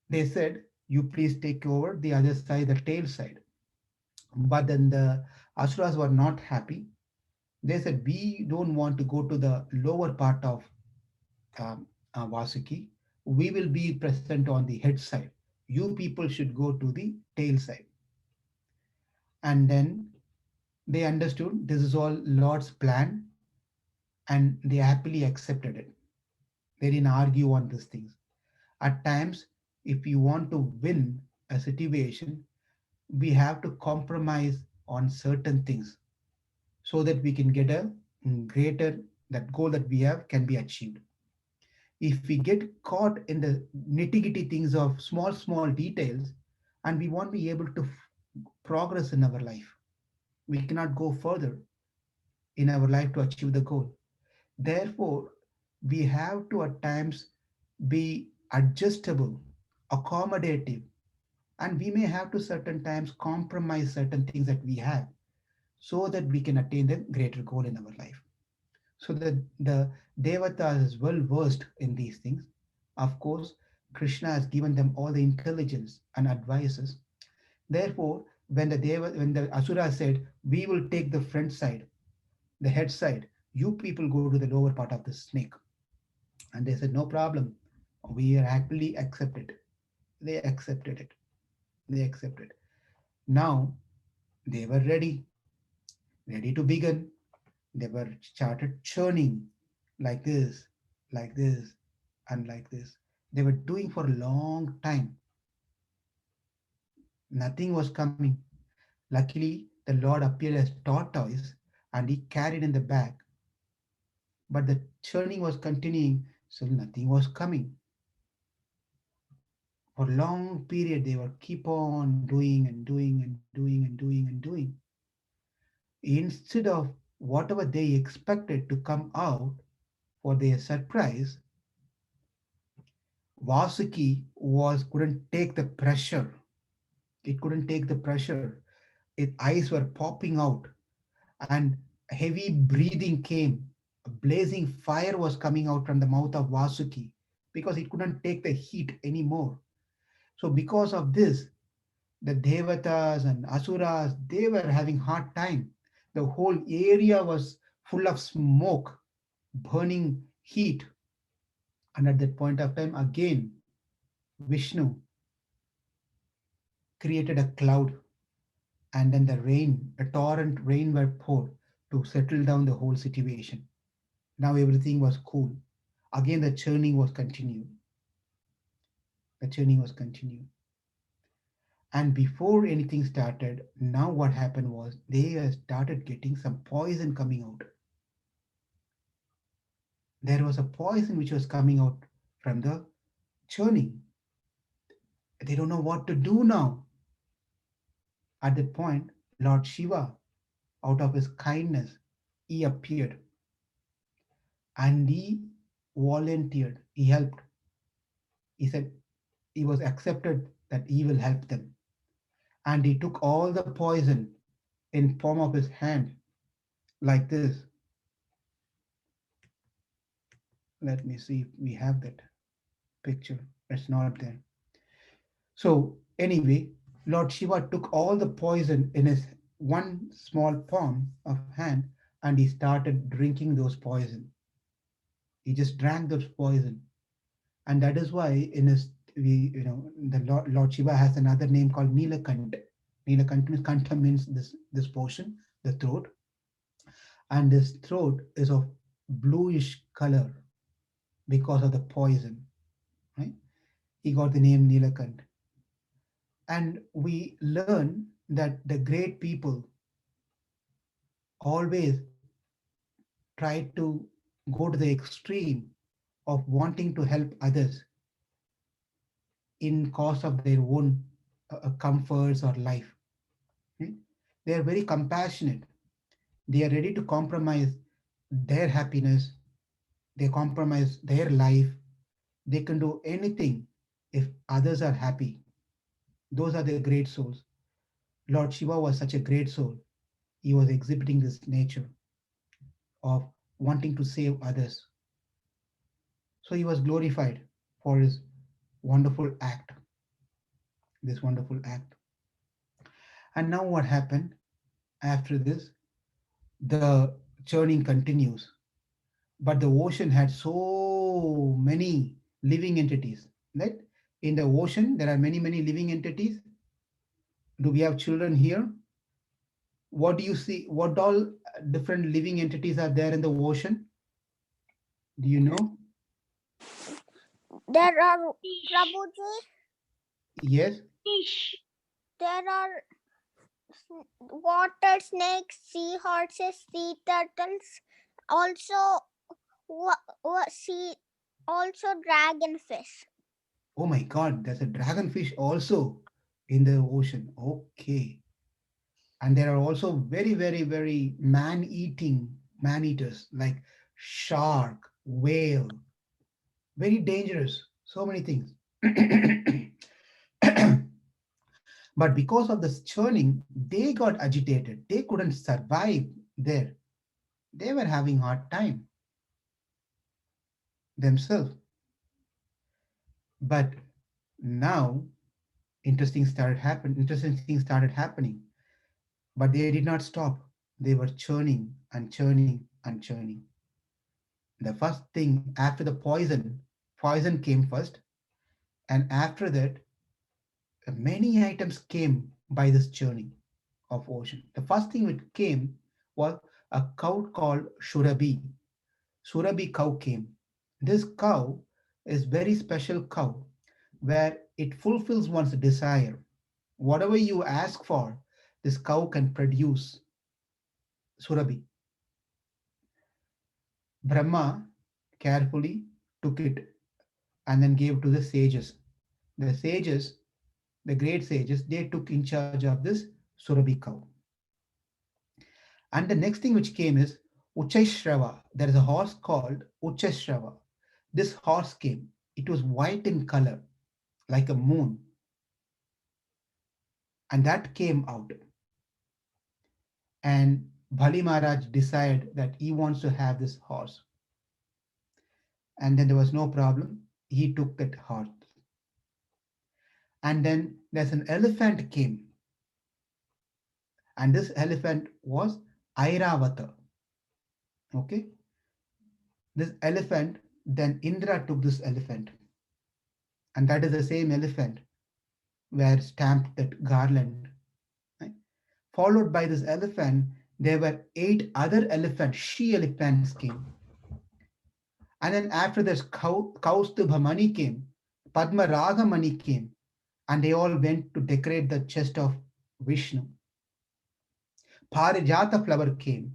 they said, "You please take over the other side, the tail side." But then the Asuras were not happy. They said, "We don't want to go to the lower part of Vasuki. We will be present on the head side. You people should go to the tail side." And then they understood this is all Lord's plan, and they happily accepted it. They didn't argue on these things. At times, if you want to win a situation, we have to compromise on certain things so that we can get a greater, that goal that we have can be achieved. If we get caught in the nitty-gritty things of small details, and we won't be able to progress in our life, we cannot go further in our life to achieve the goal. Therefore, we have to at times be adjustable, accommodative, and we may have to certain times compromise certain things that we have so that we can attain the greater goal in our life. So the Devatas is well versed in these things. Of course, Krishna has given them all the intelligence and advices. Therefore, when the Asura said, "We will take the front side, the head side, you people go to the lower part of the snake," and they said, "No problem. We are happily accepted." They accepted it. They accepted. Now they were ready to begin. They were started churning like this, and like this. They were doing for a long time. Nothing was coming. Luckily, the Lord appeared as tortoise and he carried in the bag. But the churning was continuing, so nothing was coming. For a long period, they were keep on doing and doing and doing and doing and doing. Instead of whatever they expected to come out for their surprise, Vasuki was couldn't take the pressure. It couldn't take the pressure. Its eyes were popping out, and heavy breathing came. A blazing fire was coming out from the mouth of Vasuki because it couldn't take the heat anymore. So because of this, the Devatas and Asuras, they were having hard time. The whole area was full of smoke, burning heat. And at that point of time, again, Vishnu created a cloud, and then the rain, a torrent rain were poured to settle down the whole situation. Now everything was cool. Again, the churning was continued. The churning was continued. And before anything started, now what happened was they started getting some poison coming out. There was a poison which was coming out from the churning. They don't know what to do now. At that point, Lord Shiva, out of his kindness, he appeared and he volunteered. He helped. He said he was accepted that he will help them. And he took all the poison in palm of his hand like this. Let me see if we have that picture. It's not there. So anyway, Lord Shiva took all the poison in his one small palm of hand and he started drinking those poison. He just drank those poison, and that is why in his the Lord Shiva has another name called Nilakant. Kanta means this portion, the throat, and his throat is of bluish color because of the poison. Right? He got the name Nilakant, and we learn that the great people always try to go to the extreme of wanting to help others in cause of their own comforts or life. Hmm? They are very compassionate. They are ready to compromise their happiness, they compromise their life. They can do anything if others are happy. Those are the great souls. Lord Shiva was such a great soul. He was exhibiting this nature of wanting to save others. So he was glorified for his wonderful act, this wonderful act. And now what happened after this? The churning continues, but the ocean had so many living entities. Right? In the ocean, there are many living entities. Do we have children here? What do you see? What all different living entities are there in the ocean? Do you know? There are, Prabhuji, Yes. there are water snakes, seahorses, sea turtles, also sea, also dragonfish. Oh my God, there's a dragonfish also in the ocean. Okay. And there are also very man-eating man-eaters like shark, whale, very dangerous. So many things. But because of this churning, they got agitated. They couldn't survive there. They were having hard time themselves. But now interesting things started happening. But they did not stop. They were churning and churning and churning. The first thing after the poison came first, and after that, many items came by this churning of ocean. The first thing which came was a cow called Shurabi. Shurabi cow came. This cow is very special cow where it fulfills one's desire. Whatever you ask for, this cow can produce Surabhi. Brahma carefully took it and then gave to the sages. The sages, the great sages, they took in charge of this Surabhi cow. And the next thing which came is Ucheshrava. There is a horse called Ucheshrava. This horse came. It was white in color, like a moon, and that came out. And Bali Maharaj decided that he wants to have this horse. And then there was no problem. He took that horse. And then there's an elephant came, and this elephant was Airavata. Okay, this elephant, then Indra took this elephant, and that is the same elephant where stamped that garland. Right? Followed by this elephant, there were 8 other elephants, she elephants came. And then after this, Kaustubha Mani came, Padma Raga Mani came, and they all went to decorate the chest of Vishnu. Parijata flower came,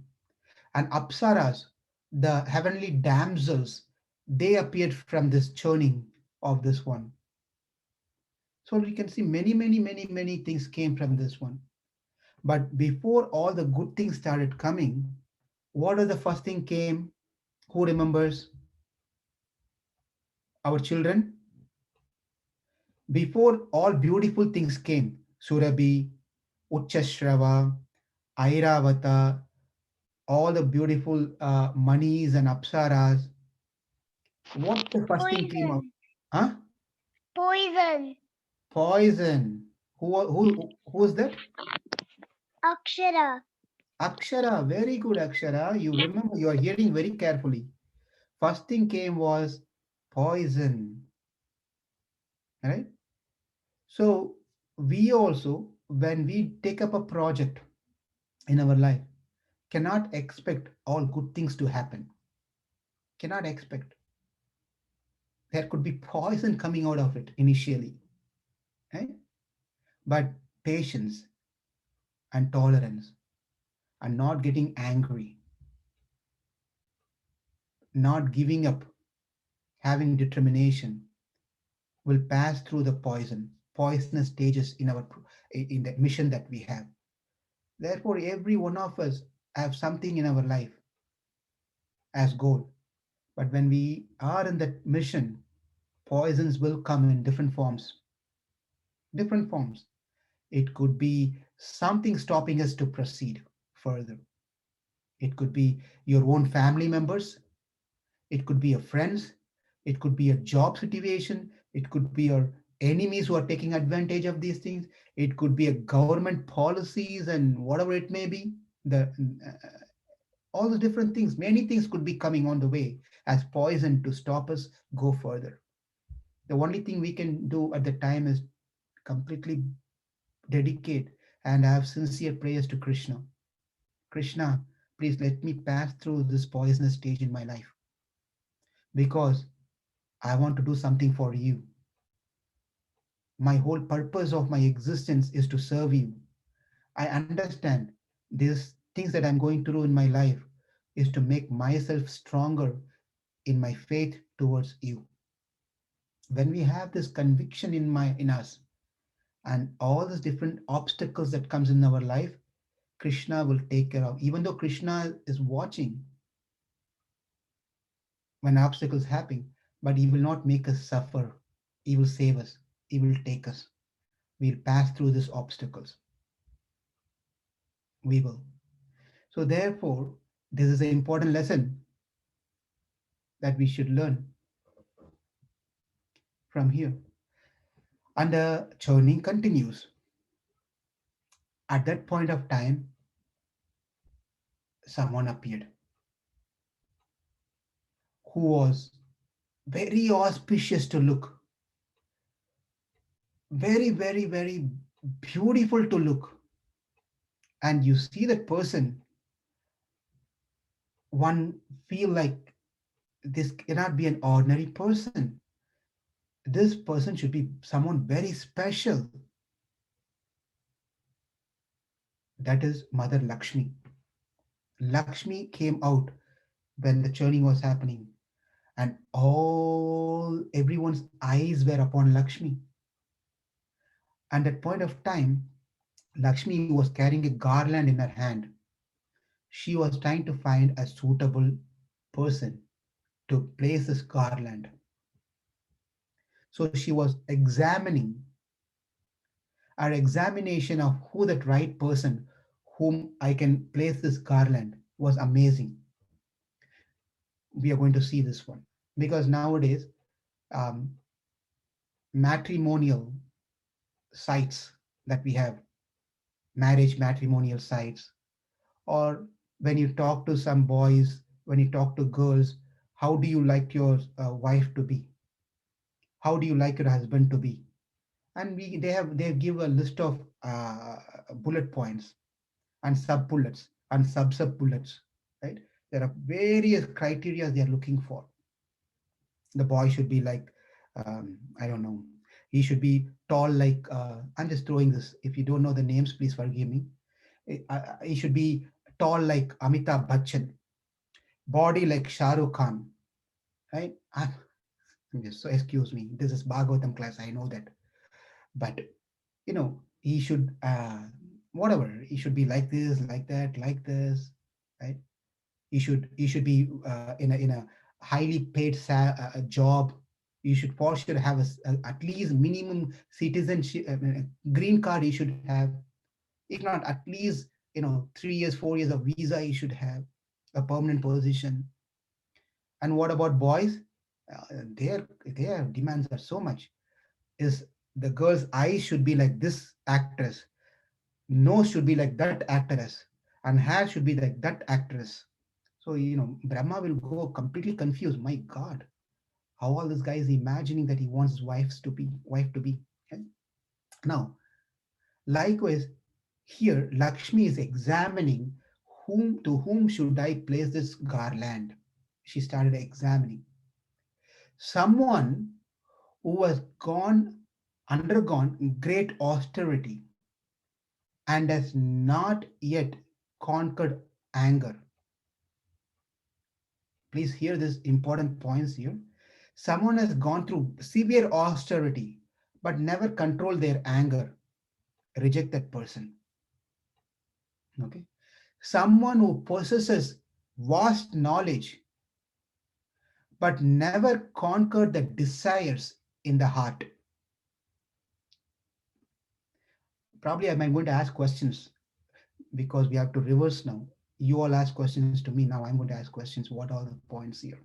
and Apsaras, the heavenly damsels, they appeared from this churning of this one. So we can see many things came from this one. But before all the good things started coming, what was the first thing came? Who remembers? Our children? Before all beautiful things came, Surabhi, Uchchashrava, Airavata, all the beautiful manis and apsaras, what the first thing came out? Poison. Huh? Poison. Poison. Who was that? Akshara. Akshara. Very good, Akshara. You remember, you are hearing very carefully. First thing came was poison. Right? So we also, when we take up a project in our life, cannot expect all good things to happen. Cannot expect. There could be poison coming out of it initially. Right? But patience and tolerance and not getting angry, not giving up, having determination will pass through the poisonous stages in our in the mission that we have. Therefore, every one of us have something in our life as goal. But when we are in that mission, poisons will come in different forms. Different forms. It could be something stopping us to proceed further. It could be your own family members. It could be your friends. It could be a job situation. It could be your enemies who are taking advantage of these things. It could be a government policies and whatever it may be. The all the different things. Many things could be coming on the way as poison to stop us go further. The only thing we can do at the time is completely dedicate and have sincere prayers to Krishna. Krishna, please let me pass through this poisonous stage in my life because I want to do something for you. My whole purpose of my existence is to serve you. I understand these things that I'm going through in my life is to make myself stronger in my faith towards you. When we have this conviction in us and all these different obstacles that comes in our life, Krishna will take care of. Even though Krishna is watching when obstacles happen, but he will not make us suffer. He will save us. He will take us. We'll pass through these obstacles. We will. So therefore, this is an important lesson that we should learn from here. And the churning continues. At that point of time, someone appeared who was very auspicious to look, very, very, very beautiful to look. And you see that person, one feel like this cannot be an ordinary person. This person should be someone very special. That is Mother Lakshmi. Lakshmi came out when the churning was happening, and all everyone's eyes were upon Lakshmi. And at point of time, Lakshmi was carrying a garland in her hand. She was trying to find a suitable person to place this garland. So she was examining. Our examination of who that right person whom I can place this garland was amazing. We are going to see this one because nowadays um, matrimonial sites that we have, marriage matrimonial sites, or when you talk to some boys, when you talk to girls, how do you like your wife to be? How do you like your husband to be? And they give a list of bullet points and sub bullets and sub bullets, right? There are various criteria they are looking for. The boy should be like, I don't know, he should be tall like, I'm just throwing this. If you don't know the names, please forgive me. He should be tall like Amitabh Bachchan, body like Shah Rukh Khan, right? I'm just, so excuse me. This is Bhagavatam class. I know that, but he should. whatever. He should be like this, like that, like this, right? You should be in a highly paid job. You should for sure have at least minimum citizenship, green card. You should have, if not at least 3 years, 4 years of visa. You should have a permanent position. And what about boys? Their demands are so much. Is the girl's eyes should be like this actress, nose should be like that actress, and hair should be like that actress. So Brahma will go completely confused. My God, how all this guy is imagining that he wants his wife to be. Okay? Now, likewise, here Lakshmi is examining whom should I place this garland. She started examining someone who has undergone great austerity and has not yet conquered anger. Please hear this important points here. Someone has gone through severe austerity but never control their anger. Reject that person. Okay. Someone who possesses vast knowledge but never conquered the desires in the heart. Probably I'm going to ask questions because we have to reverse now. You all ask questions to me. Now I'm going to ask questions. What are the points here?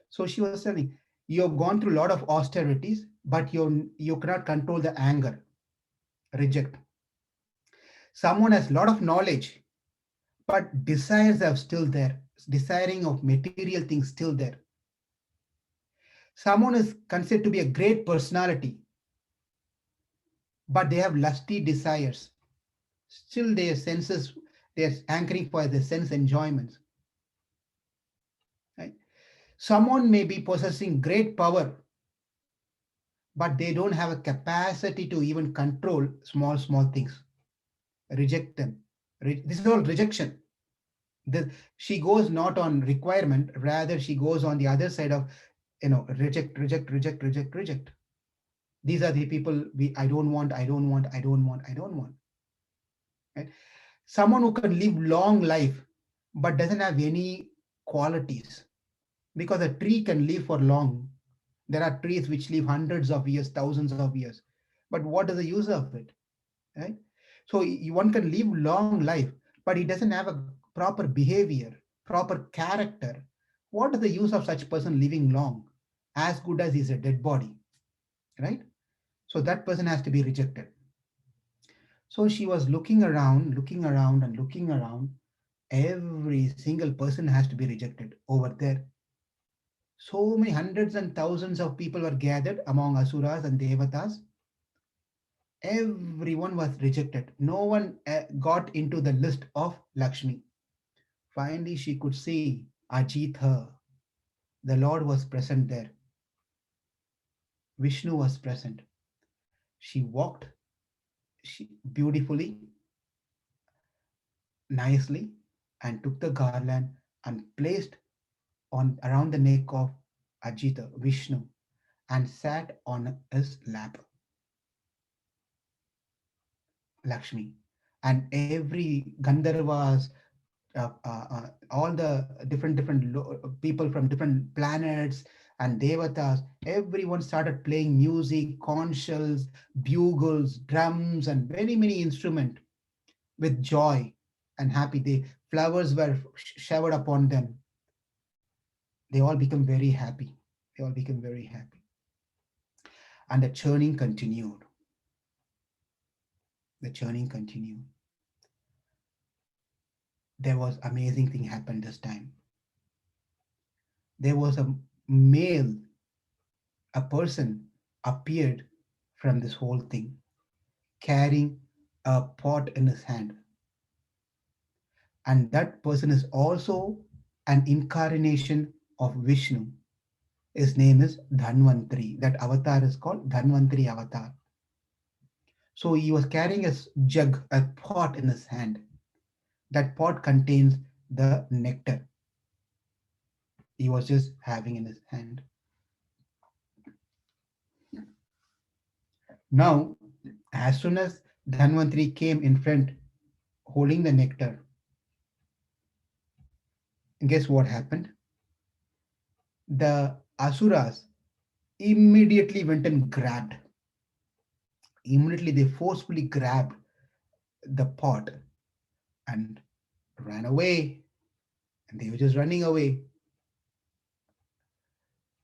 So she was telling, you have gone through a lot of austerities, but you cannot control the anger. Reject. Someone has a lot of knowledge, but desires are still there. Desiring of material things still there. Someone is considered to be a great personality, but they have lusty desires. Still their senses, they're anchoring for their sense enjoyments. Right? Someone may be possessing great power, but they don't have a capacity to even control small things. Reject them. This is all rejection. She goes not on requirement, rather she goes on the other side of reject, reject, reject, reject, reject. These are the people I don't want, I don't want, I don't want, I don't want. Right? Someone who can live long life but doesn't have any qualities, because a tree can live for long. There are trees which live hundreds of years, thousands of years, but what is the use of it? Right? So one can live long life, but he doesn't have a proper behavior, proper character. What is the use of such person living long, as good as he's a dead body, right? So that person has to be rejected. So she was looking around and looking around. Every single person has to be rejected over there. So many hundreds and thousands of people were gathered among asuras and devatas. Everyone was rejected. No one got into the list of Lakshmi. Finally, she could see Ajitha. The Lord was present there. Vishnu was present. She walked beautifully, nicely, and took the garland and placed on around the neck of Ajita, Vishnu, and sat on his lap, Lakshmi. And every Gandharvas, all the different people from different planets and devatas, everyone started playing music, conch shells, bugles, drums, and many instruments with joy and happy. The flowers were showered upon them. They all become very happy. They all became very happy. And the churning continued. The churning continued. There was amazing thing happened this time. There was a male, a person appeared from this whole thing, carrying a pot in his hand. And that person is also an incarnation of Vishnu. His name is Dhanvantari. That avatar is called Dhanvantari avatar. So he was carrying a jug, a pot in his hand. That pot contains the nectar. He was just having in his hand. Now, as soon as Dhanvantri came in front holding the nectar. And guess what happened? The Asuras immediately went and grabbed. Immediately they forcefully grabbed the pot and ran away. And they were just running away.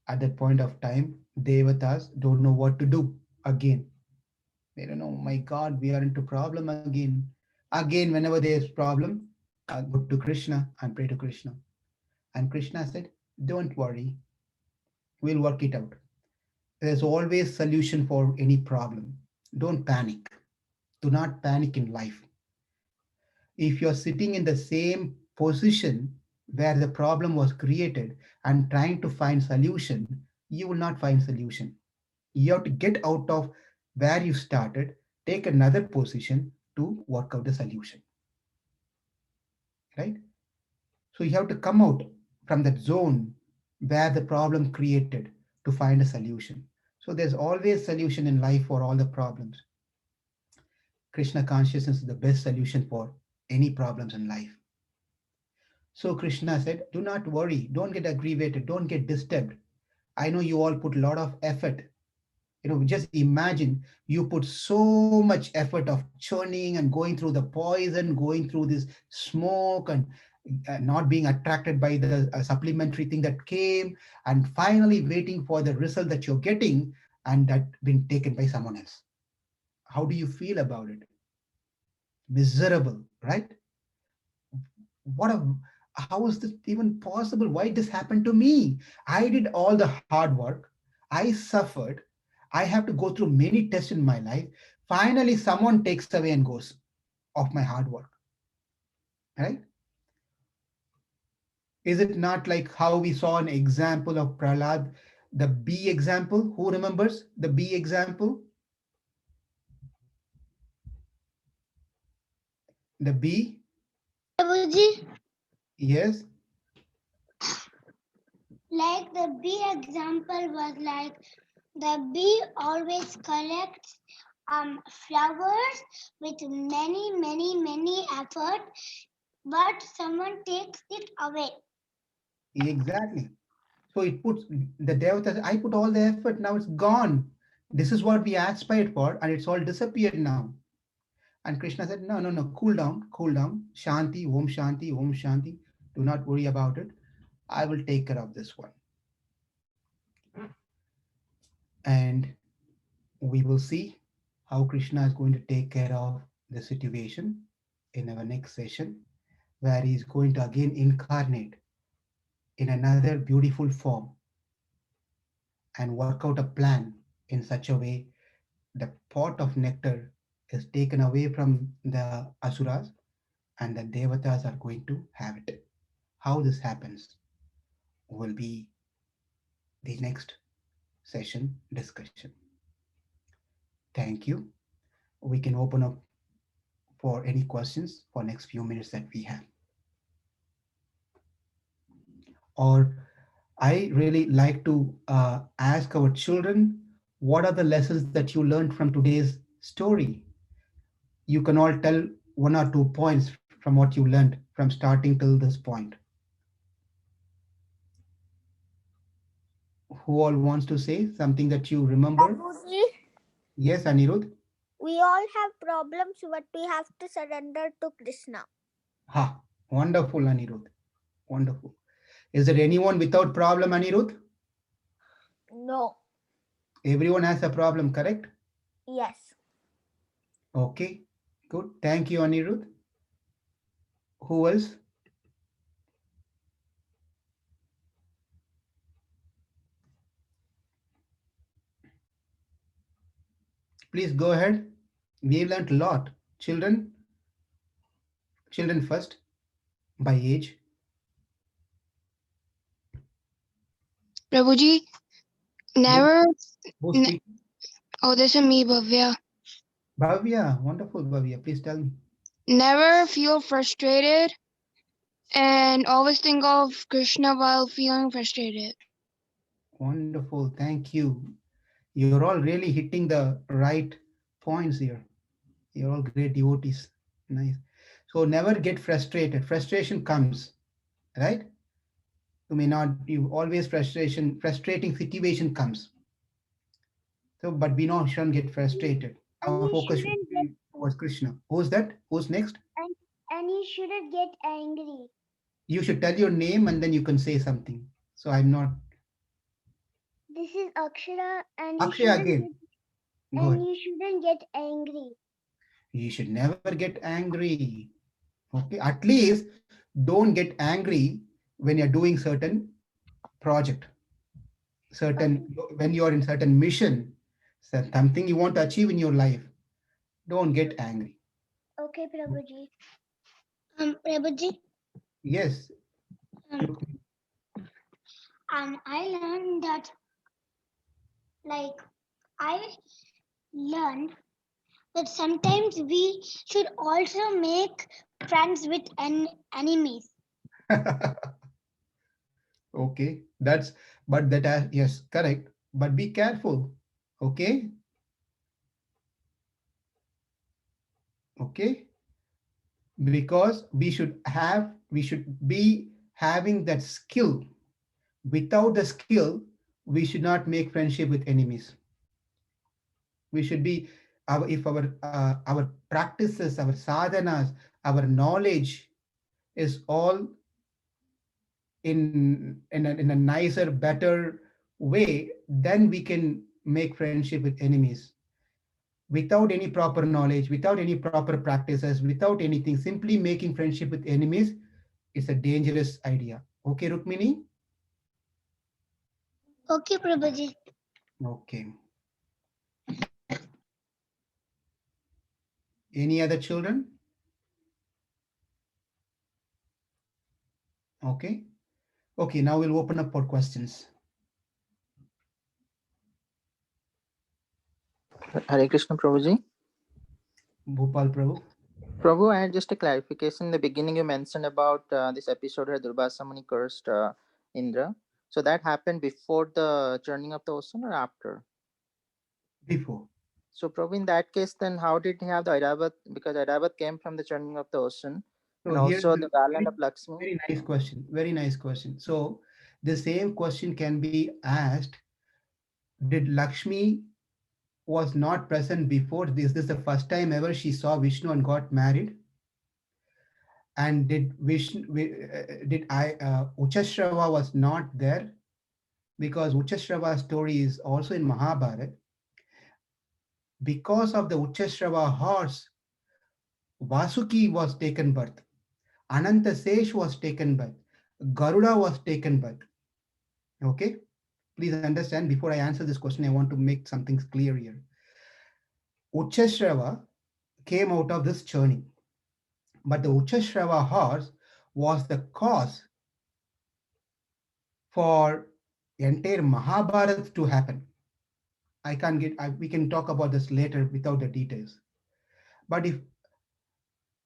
At that point of time, Devatas don't know what to do again. They don't know, oh my God, we are into problem again. Again, whenever there's problem, go to Krishna and pray to Krishna. And Krishna said, don't worry, we'll work it out. There's always solution for any problem. Don't panic. Do not panic in life. If you're sitting in the same position where the problem was created and trying to find solution, you will not find solution. You have to get out of where you started, take another position to work out the solution, right? So you have to come out from that zone where the problem created to find a solution. So there's always solution in life for all the problems. Krishna consciousness is the best solution for any problems in life. So Krishna said, do not worry, don't get aggravated, don't get disturbed. I know you all put a lot of effort. Just imagine you put so much effort of churning and going through the poison, going through this smoke, and not being attracted by the supplementary thing that came, and finally waiting for the result that you're getting, and that been taken by someone else. How do you feel about it? Miserable, right? What a How is this even possible? Why this happened to me? I did all the hard work. I suffered. I have to go through many tests in my life. Finally, someone takes away and goes of my hard work, right? Is it not like how we saw an example of Prahlad, the bee example? Who remembers the bee example? The bee, Prabhuji, yes, like the bee example was like the bee always collects flowers with many effort, but someone takes it away. exactly. So it puts the Devatas, I put all the effort, now it's gone. This is what we aspired for, and it's all disappeared now. And Krishna said, no, no, no, cool down. Shanti, Om Shanti, Om Shanti. Do not worry about it. I will take care of this one. And we will see how Krishna is going to take care of the situation in our next session, where he is going to again incarnate in another beautiful form and work out a plan in such a way the pot of nectar is taken away from the asuras and the devatas are going to have it. How this happens will be the next session discussion. Thank you. We can open up for any questions for next few minutes that we have. Or I really like to ask our children, what are the lessons that you learned from today's story? You can all tell one or two points from what you learned from starting till this point. Who all wants to say something that you remember? Prabhuji, Yes, Anirudh. we all have problems, but we have to surrender to Krishna. Ha, wonderful, Anirudh. Wonderful. Is there anyone without problem, Anirudh? No. Everyone has a problem, correct? Yes. Okay, good. Thank you, Anirudh. Who else? Please go ahead. We learned a lot. Children first by age. Prabhuji, Yes. never. Who N- speak? oh, this is me, Bhavya. Bhavya. Wonderful, Bhavya. Please tell me. Never feel frustrated and always think of Krishna while feeling frustrated. Wonderful. Thank you. You're all really hitting the right points here. You're all great devotees. Nice. So never get frustrated. Frustration comes, right? You may not. You always frustrating situation comes. So, but we know shouldn't get frustrated. And Our you focus should shouldn't get be towards Krishna. Who's that? Who's next? and, and you shouldn't get angry. You should tell your name and then you can say something. So I'm not. This is Akshara, Akshay again. Go and ahead. you shouldn't get angry. You should never get angry. Okay. At least don't get angry when you're doing certain project, certain Okay, when you're in certain mission, something you want to achieve in your life. Don't get angry. okay, Prabhuji. Prabhuji, Yes. um, and I learned that, like, I learned that sometimes we should also make friends with enemies. Okay. That's but that yes, correct. But be careful. Okay. Okay. Because we should be having that skill. Without the skill, we should not make friendship with enemies. We should be if our practices, our sadhanas, our knowledge is all in a nicer, better way, then we can make friendship with enemies. Without any proper knowledge, without any proper practices, without anything, simply making friendship with enemies is a dangerous idea. Okay, Rukmini? Okay, Prabhuji. Okay. Any other children? Okay. Okay, now we'll open up for questions. Hare Krishna, Prabhuji. Bhopal Prabhu. Prabhu, I had just a clarification. In the beginning, you mentioned about this episode where Durbasa Muni cursed Indra. So that happened before the churning of the ocean or after? Before. So, Prabhu, in that case, then how did he have the Airavat? Because Airavat came from the churning of the ocean, So and here's also the the garland very, of Lakshmi. very nice question. Very nice question. So the same question can be asked: did Lakshmi was not present before this? This is the first time ever she saw Vishnu and got married. And did Vishnu? Did I? Uchashrava was not there because Uchashrava's story is also in Mahabharata. Because of the Uchashrava horse, Vasuki was taken birth. Anantasesh was taken birth. Garuda was taken birth. Okay, please understand. Before I answer this question, I want to make something clear here. Uchashrava came out of this churning, but the Uchashrava horse was the cause for entire Mahabharata to happen. I can't get. We can talk about this later without the details. But if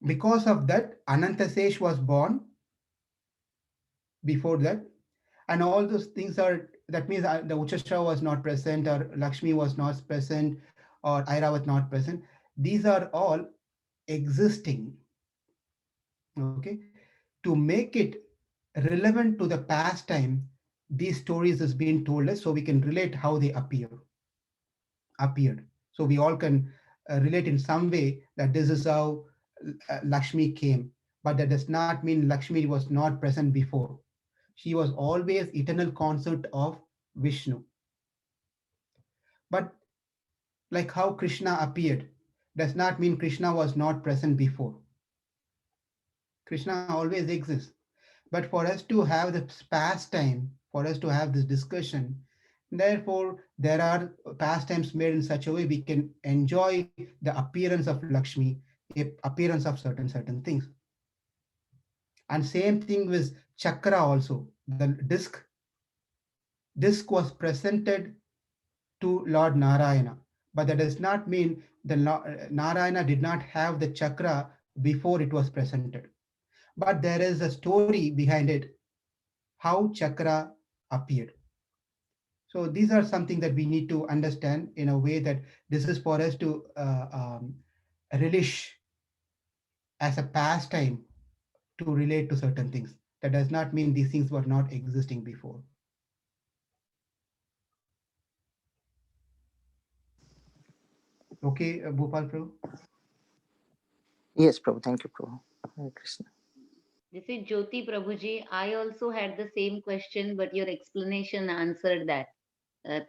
because of that, Anantasesh was born before that, and all those things are that means the Uchashrava was not present, or Lakshmi was not present, or Airavat not present. These are all existing. Okay, to make it relevant to the past time, these stories is being told us so we can relate how they appeared. So we all can relate in some way that this is how Lakshmi came, but that does not mean Lakshmi was not present before. She was always eternal consort of Vishnu. But like how Krishna appeared does not mean Krishna was not present before. Krishna always exists. But for us to have this pastime, for us to have this discussion, therefore there are pastimes made in such a way we can enjoy the appearance of Lakshmi, appearance of certain things. And same thing with chakra also. The disc was presented to Lord Narayana. But that does not mean the Narayana did not have the chakra before it was presented. But there is a story behind it, how chakra appeared. So these are something that we need to understand in a way that this is for us to relish as a pastime to relate to certain things. That does not mean these things were not existing before. Okay, Bhopal Prabhu? Yes, Prabhu. Thank you, Prabhu. Hare Krishna. This is Jyoti Prabhuji. I also had the same question, but your explanation answered that.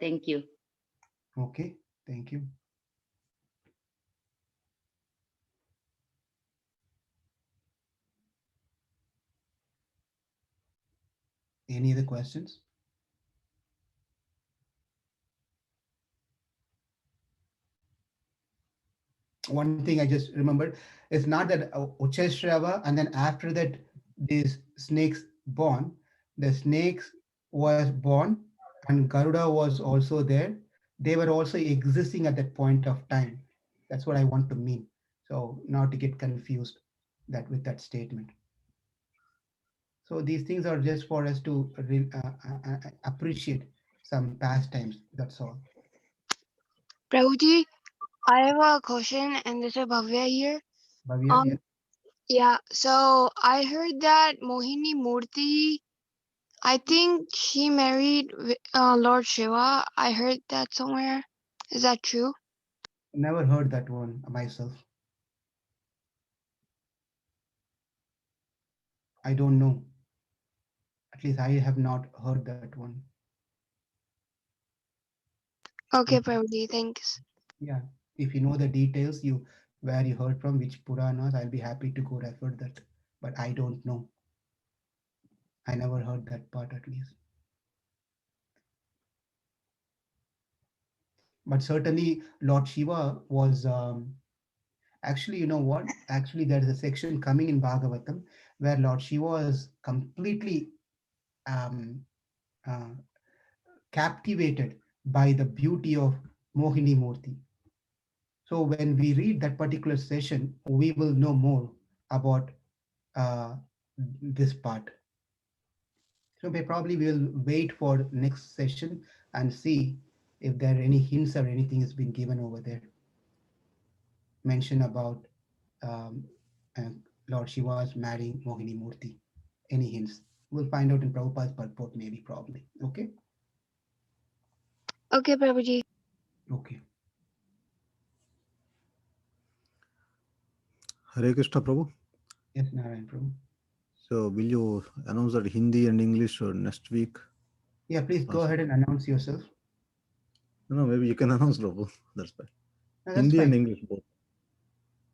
Thank you. Okay, thank you. Any other questions? One thing I just remembered is not that Ucheshrava and then after that these snakes born, the snakes was born and Garuda was also there. They were also existing at that point of time. That's what I want to mean. So not to get confused that with that statement. So these things are just for us to appreciate some pastimes. That's all. Prabhuji, I have a question, and this is Bhavya here. Bhavya, yeah. Um, yeah. So I heard that Mohini Murthy, I think she married Lord Shiva. I heard that somewhere. Is that true? Never heard that one myself. I don't know. At least I have not heard that one. Okay, If Prabhuji, thanks. yeah, if you know the details, you where you heard from which Puranas, I'll be happy to go refer that. But I don't know. I never heard that part at least. But certainly, Lord Shiva was actually, you know what? Actually, there is a section coming in Bhagavatam where Lord Shiva is completely um, uh, captivated by the beauty of Mohini Murti. So when we read that particular session, we will know more about uh, this part. So we probably will wait for next session and see if there are any hints or anything has been given over there. Mention about um, uh, Lord Shiva's marrying Mohini Murti. Any hints? We'll find out in Prabhupada's purport, maybe, probably. Okay? Okay, Prabhuji. Okay. Hare Krishna Prabhu. Yes, Narayan Prabhu. So will you announce that Hindi and English next week? Yeah, please go Also? ahead and announce yourself. No, maybe you can announce Prabhu. That's fine. No, that's Hindi and fine. English both.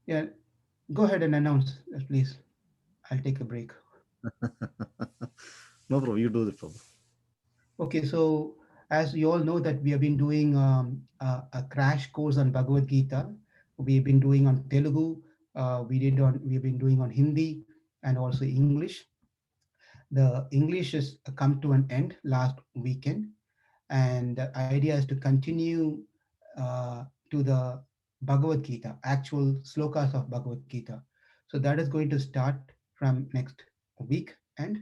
Yeah, go ahead and announce, please. I'll take a break. No Prabhu, you do the Prabhu. Okay, so as you all know that we have been doing a crash course on Bhagavad Gita. We've been doing on Telugu. We've been doing on Hindi and also English. The English has come to an end last weekend, and the idea is to continue to the Bhagavad Gita, actual slokas of Bhagavad Gita. So that is going to start from next week, and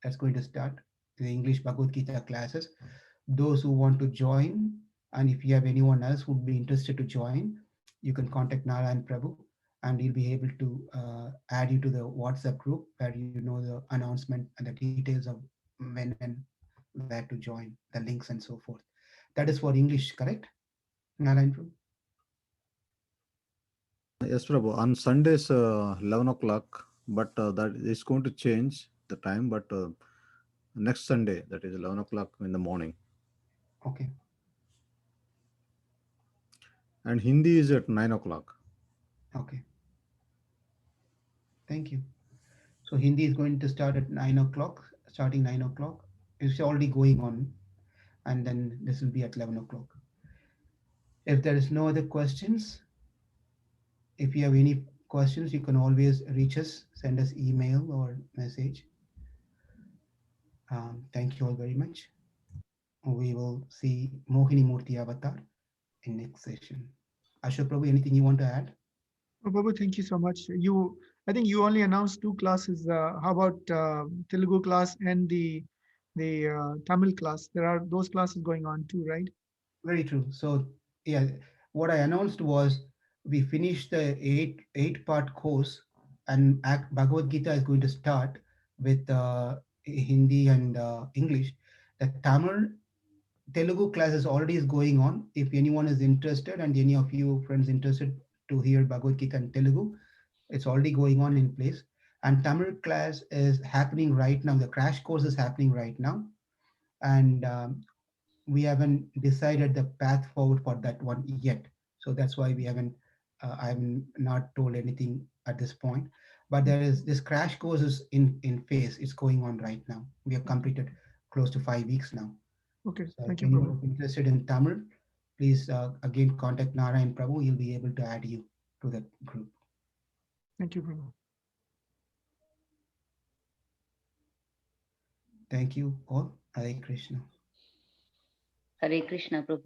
that's going to start the English Bhagavad Gita classes. Those who want to join, and if you have anyone else who would be interested to join, you can contact Narayan Prabhu, and he'll be able to add you to the WhatsApp group where you know the announcement and the details of when and where to join, the links and so forth. That is for English, correct, Narayan Prabhu? Yes Prabhu. On Sundays 11 o'clock, but that is going to change the time. But next Sunday, that is 11 o'clock in the morning. Okay, And Hindi is at 9 o'clock. okay. Thank you. So Hindi is going to start at 9 o'clock, starting 9 o'clock. It's already going on, and then this will be at 11 o'clock. If there is no other questions, if you have any questions, you can always reach us, send us email or message. Thank you all very much. We will see Mohini Murti Avatar in next session. Ashok Prabhu, anything you want to add? Oh, Babu, thank you so much. I think you only announced two classes. How about Telugu class and the Tamil class? There are those classes going on too, right? Very true. So, yeah, what I announced was we finished the eight-part course, and Bhagavad Gita is going to start with Hindi and English. The Tamil Telugu class is already is going on. If anyone is interested, and any of you friends interested to hear Bhagavad Gita in Telugu, it's already going on in place. And Tamil class is happening right now. The crash course is happening right now, and we haven't decided the path forward for that one yet. So that's why we haven't. I'm not told anything at this point. But there is this crash course is in phase. It's going on right now. We have completed close to 5 weeks now. Okay, So if thank you, anyone Prabhu. is interested in Tamil, please again contact Nara and Prabhu. He'll be able to add you to that group. Thank you, Prabhu. Thank you all. Hare Krishna. Hare Krishna, Prabhu.